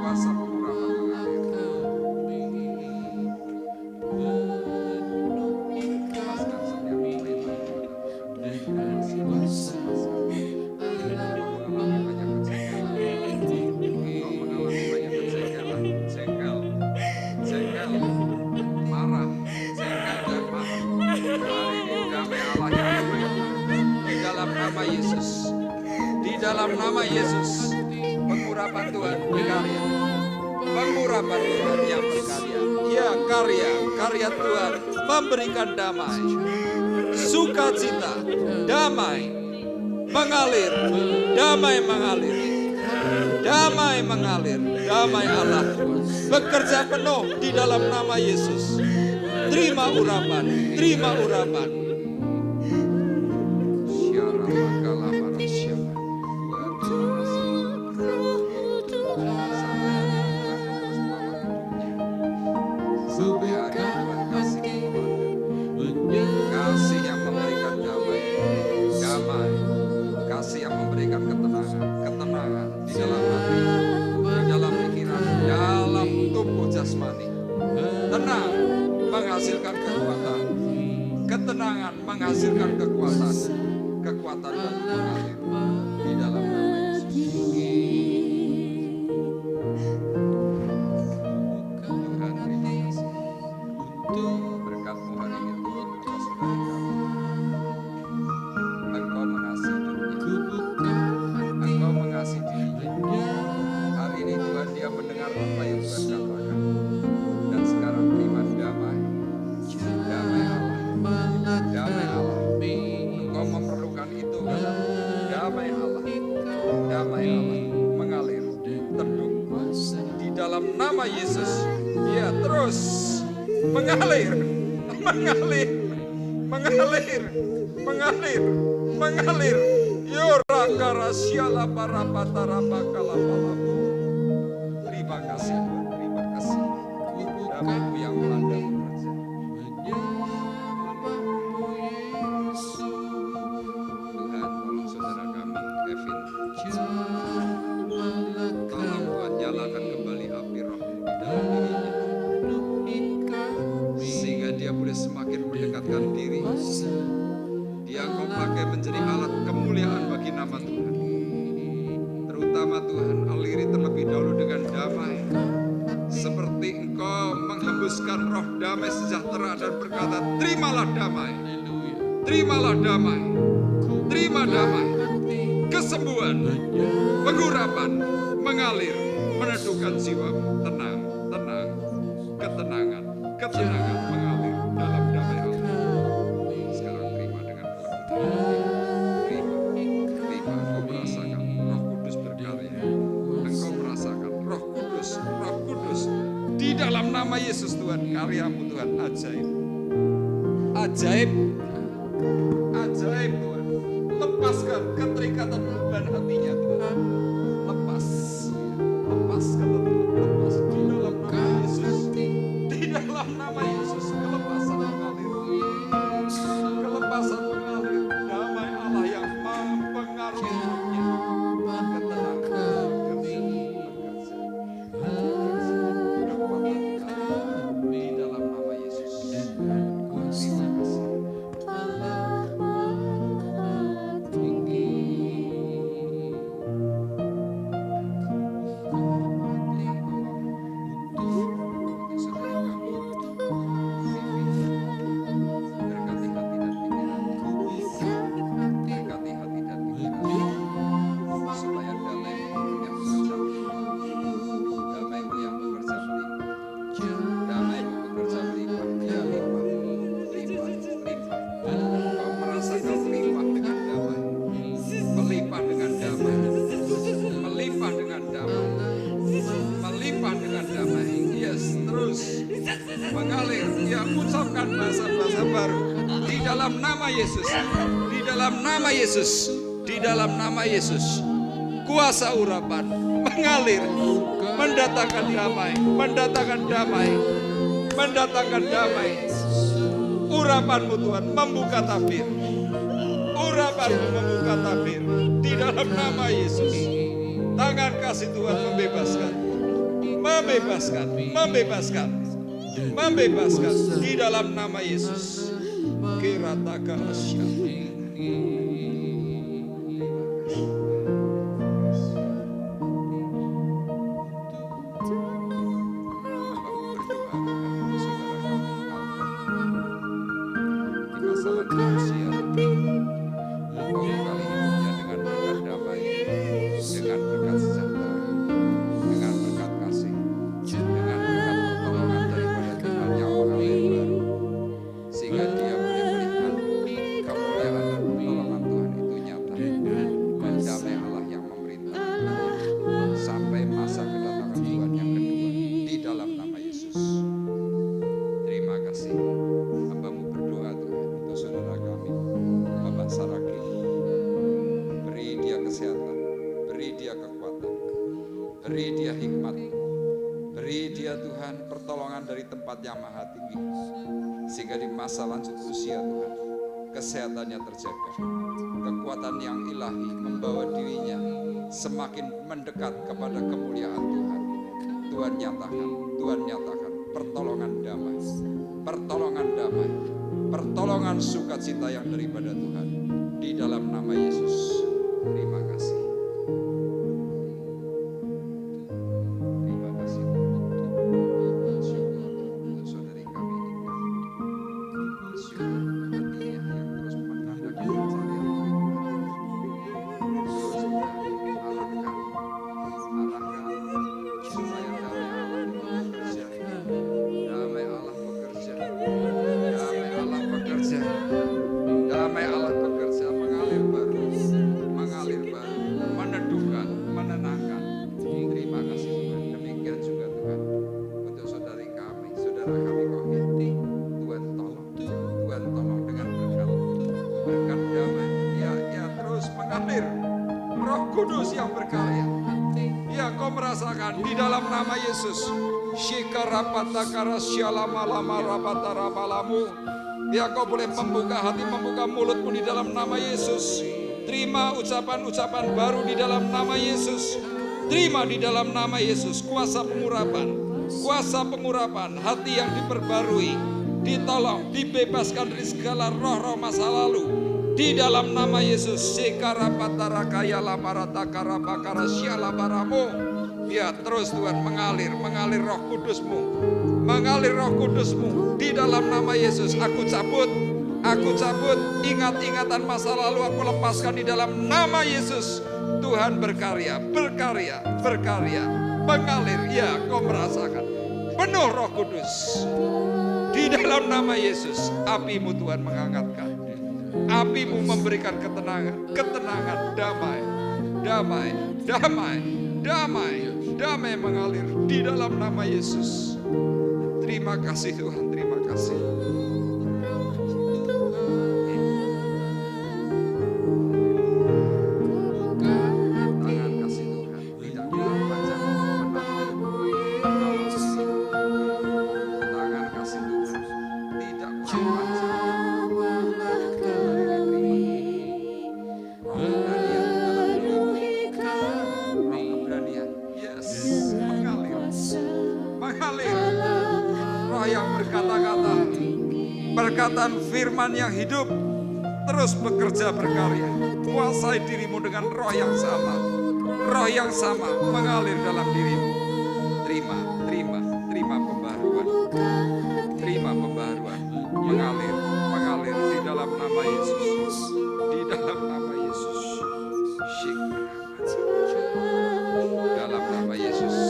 Speaker 6: Kuasa pengurapan mengalir. Lepaskan setiap perintah Kau mengalami banyak kejengkelan. Kau mengalami banyak kejengkelan. Jengkel, marah, jengkel dan marah. Hari ini damai Allah yang memberikan. Di dalam nama Yesus. Di dalam nama Yesus. Pengurapan Tuhan berkarya. Pengurapan Tuhan yang berkarya. Ya, karya Tuhan memberikan damai, sukacita, damai mengalir, damai mengalir, damai mengalir, damai Allah bekerja penuh di dalam nama Yesus. Terima urapan, terima urapan. Kasih yang memberikan damai, kasih yang memberikan ketenangan di dalam hati, di dalam pikiran, dalam tubuh jasmani. Tenang menghasilkan kekuatan, ketenangan menghasilkan kekuatan dan mengalir di dalam nama Yesus. Tuhan, terima kasih. Berkat-Mu hari ini turun atas saudara kami. Engkau mengasihi dunia, Engkau mengasihi dirinya. Hari ini Tuhan, dia mendengar apa yang Tuhan katakan. Dan sekarang terima damai, damai Allah, damai Allah. Engkau memerlukan itu, damai Allah, damai Allah mengalir, teduh di dalam nama Yesus. Ya, terus mengalir, mengalir, mengalir, mengalir, mengalir. Yoraka rasyala parapatarapakalapalahu. Terima kasih Tuhan, terima kasih. Damai-Mu yang melanda bekerja. Tuhan, tolong saudara kami, Kevin. Tolong Tuhan, nyalakan kembali api Roh-Mu di dalam dirinya. Sehingga dia boleh semakin mendekatkan diri. Dia Engkau pakai menjadi alat kemuliaan bagi nama Tuhan. Terutama Tuhan, aliri terlebih dahulu dengan damai. Seperti Engkau menghembuskan roh damai sejahtera dan berkata, terimalah damai. Terimalah damai. Terima damai. Kesembuhan, pengurapan, mengalir, meneduhkan jiwamu. Tenang, tenang, ketenangan, ketenangan mengalir dalam damai Allah. Sekarang terima dengan kelembutan. Terima, Engkau merasakan Roh Kudus berkarya. Engkau merasakan Roh Kudus di dalam nama Yesus Tuhan. Karya-Mu Tuhan ajaib, ajaib, ajaib Tuhan. Lepaskan keterikan ikatan beban hatinya Tuhan. Lepas kata Tuhan, lepas di dalam nama Yesus. Di dalam nama Yesus, kelepasan mengalir. Kelepasan mengalir. Damai Allah yang mempengaruhi hidupnya. Ketenangan bekerja. Kekuatan di dalam nama Yesus. Terima kasih. Mengalir, ya ucapkan bahasa-bahasa baru di dalam nama Yesus, di dalam nama Yesus, di dalam nama Yesus. Kuasa urapan mengalir, mendatangkan damai, mendatangkan damai, mendatangkan damai. Urapanmu Tuhan membuka tabir, urapanmu membuka tabir di dalam nama Yesus. Tangan kasih Tuhan membebaskan, membebaskan, membebaskan. Membebaskan di dalam nama Yesus. Kirataka asya. Beri dia hikmat, beri dia Tuhan pertolongan dari tempat yang maha tinggi, sehingga di masa lanjut usia Tuhan, kesehatannya terjaga, kekuatan yang ilahi membawa dirinya semakin mendekat kepada kemuliaan Tuhan. Tuhan nyatakan pertolongan damai, pertolongan damai, pertolongan sukacita yang daripada Tuhan, di dalam nama Yesus. Terima kasih. Di dalam nama Yesus, Shikarapata karasyalama lama rabata rabalamu. Ya, kau boleh membuka hati, membuka mulutmu di dalam nama Yesus. Terima ucapan-ucapan baru di dalam nama Yesus. Terima di dalam nama Yesus kuasa pengurapan, hati yang diperbarui, ditolong, dibebaskan dari segala roh-roh masa lalu. Di dalam nama Yesus, Shikarapata rakaya lamarata karabakara syalabaramu. Ya, terus Tuhan mengalir roh kudus-Mu, mengalir roh kudus-Mu di dalam nama Yesus. Aku cabut ingat-ingatan masa lalu, aku lepaskan di dalam nama Yesus. Tuhan berkarya, mengalir. Ya, kau merasakan penuh roh kudus di dalam nama Yesus. Api-Mu Tuhan menghangatkan, api-Mu memberikan ketenangan, damai mengalir di dalam nama Yesus. Terima kasih Tuhan, terima kasih. perkataan firman yang hidup terus bekerja berkarya. Kuasai dirimu dengan roh yang sama. Roh yang sama mengalir dalam dirimu. Terima pembaharuan. Terima pembaharuan. Mengalir di dalam nama Yesus. Di dalam nama Yesus. Dalam nama Yesus.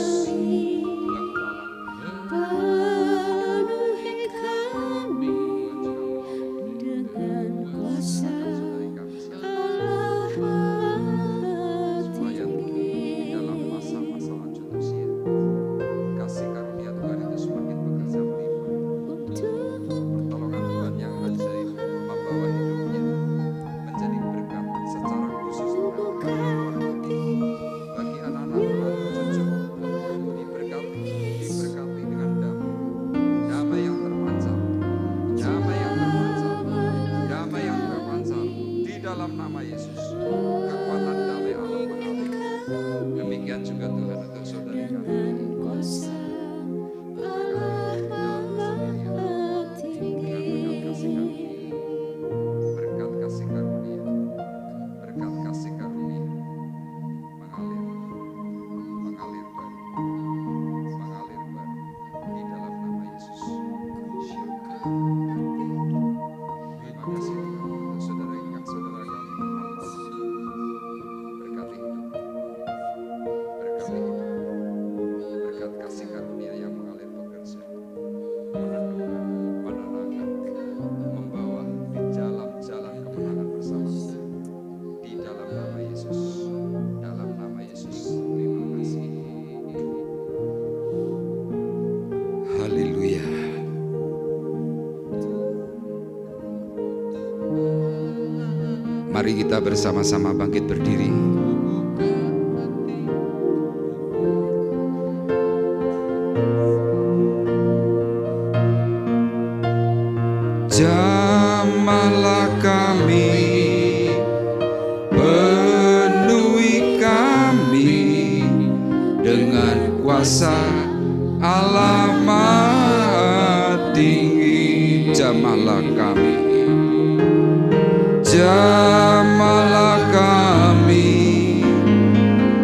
Speaker 6: Mari kita bersama-sama bangkit berdiri. Jamahlah kami, penuhi kami dengan kuasa Allah Maha Tinggi. Jamahlah kami, jamahlah kami,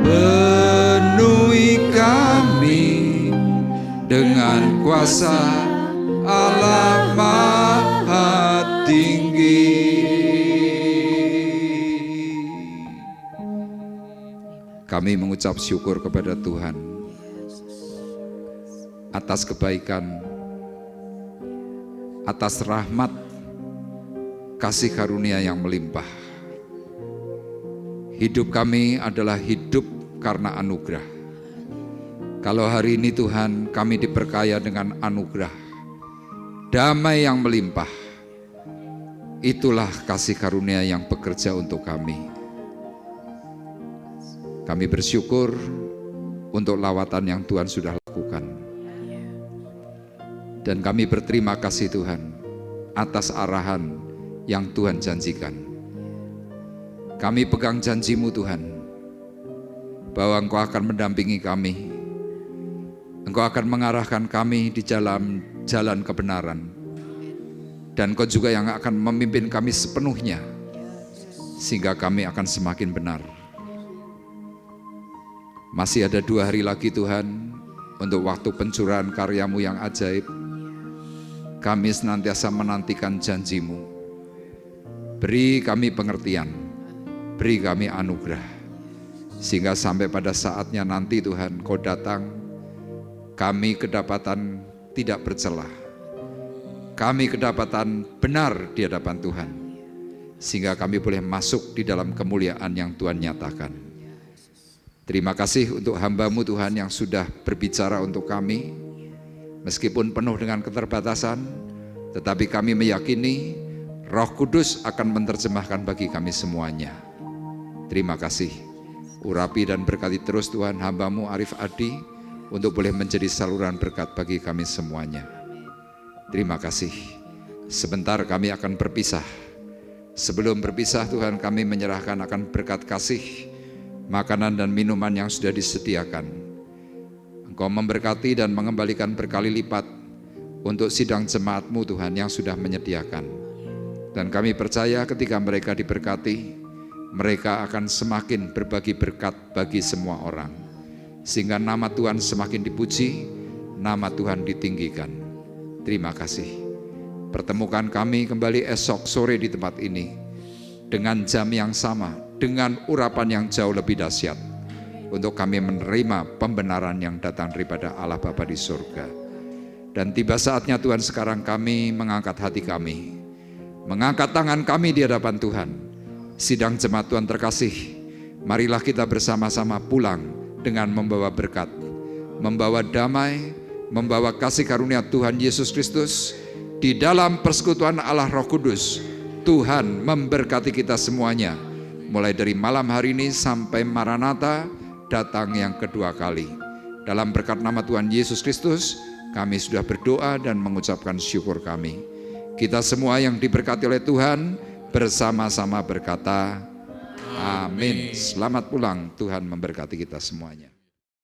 Speaker 6: penuhi kami dengan kuasa Allah Maha Tinggi. Kami mengucap syukur kepada Tuhan atas kebaikan, atas rahmat, kasih karunia yang melimpah. Hidup kami adalah hidup karena anugerah. Kalau hari ini Tuhan kami diperkaya dengan anugerah, damai yang melimpah, itulah kasih karunia yang bekerja untuk kami. Kami bersyukur untuk lawatan yang Tuhan sudah lakukan. Dan kami berterima kasih Tuhan atas arahan yang Tuhan janjikan. Kami pegang janji-Mu Tuhan, bahwa Engkau akan mendampingi kami, Engkau akan mengarahkan kami di jalan kebenaran, dan Engkau juga yang akan memimpin kami sepenuhnya, sehingga kami akan semakin benar. Masih ada 2 hari lagi Tuhan, untuk waktu pencurahan karya-Mu yang ajaib. Kami senantiasa menantikan janji-Mu. Beri kami pengertian, beri kami anugerah, sehingga sampai pada saatnya nanti Tuhan Kau datang, kami kedapatan tidak bercelah, kami kedapatan benar di hadapan Tuhan, sehingga kami boleh masuk di dalam kemuliaan yang Tuhan nyatakan. Terima kasih untuk hamba-Mu Tuhan yang sudah berbicara untuk kami, meskipun penuh dengan keterbatasan, tetapi kami meyakini Roh Kudus akan menerjemahkan bagi kami semuanya. Terima kasih. Urapi dan berkati terus Tuhan hamba-Mu Arif Adi, untuk boleh menjadi saluran berkat bagi kami semuanya. Terima kasih. Sebentar kami akan berpisah. Sebelum berpisah Tuhan, kami menyerahkan akan berkat kasih, makanan dan minuman yang sudah disediakan. Engkau memberkati dan mengembalikan berkali lipat untuk sidang jemaat-Mu Tuhan yang sudah menyediakan. Dan kami percaya ketika mereka diberkati, mereka akan semakin berbagi berkat bagi semua orang. Sehingga nama Tuhan semakin dipuji, nama Tuhan ditinggikan. Terima kasih. Pertemukan kami kembali esok sore di tempat ini, dengan jam yang sama, dengan urapan yang jauh lebih dahsyat, untuk kami menerima pembenaran yang datang daripada Allah Bapa di surga. Dan tiba saatnya Tuhan, sekarang kami mengangkat hati kami, mengangkat tangan kami di hadapan Tuhan. Sidang jemaat Tuhan terkasih, marilah kita bersama-sama pulang dengan membawa berkat, membawa damai, membawa kasih karunia Tuhan Yesus Kristus. Di dalam persekutuan Allah Roh Kudus, Tuhan memberkati kita semuanya, mulai dari malam hari ini sampai Maranatha datang yang kedua kali. Dalam berkat nama Tuhan Yesus Kristus, kami sudah berdoa dan mengucapkan syukur kami. Kita semua yang diberkati oleh Tuhan bersama-sama berkata, amin. Selamat pulang, Tuhan memberkati kita semuanya.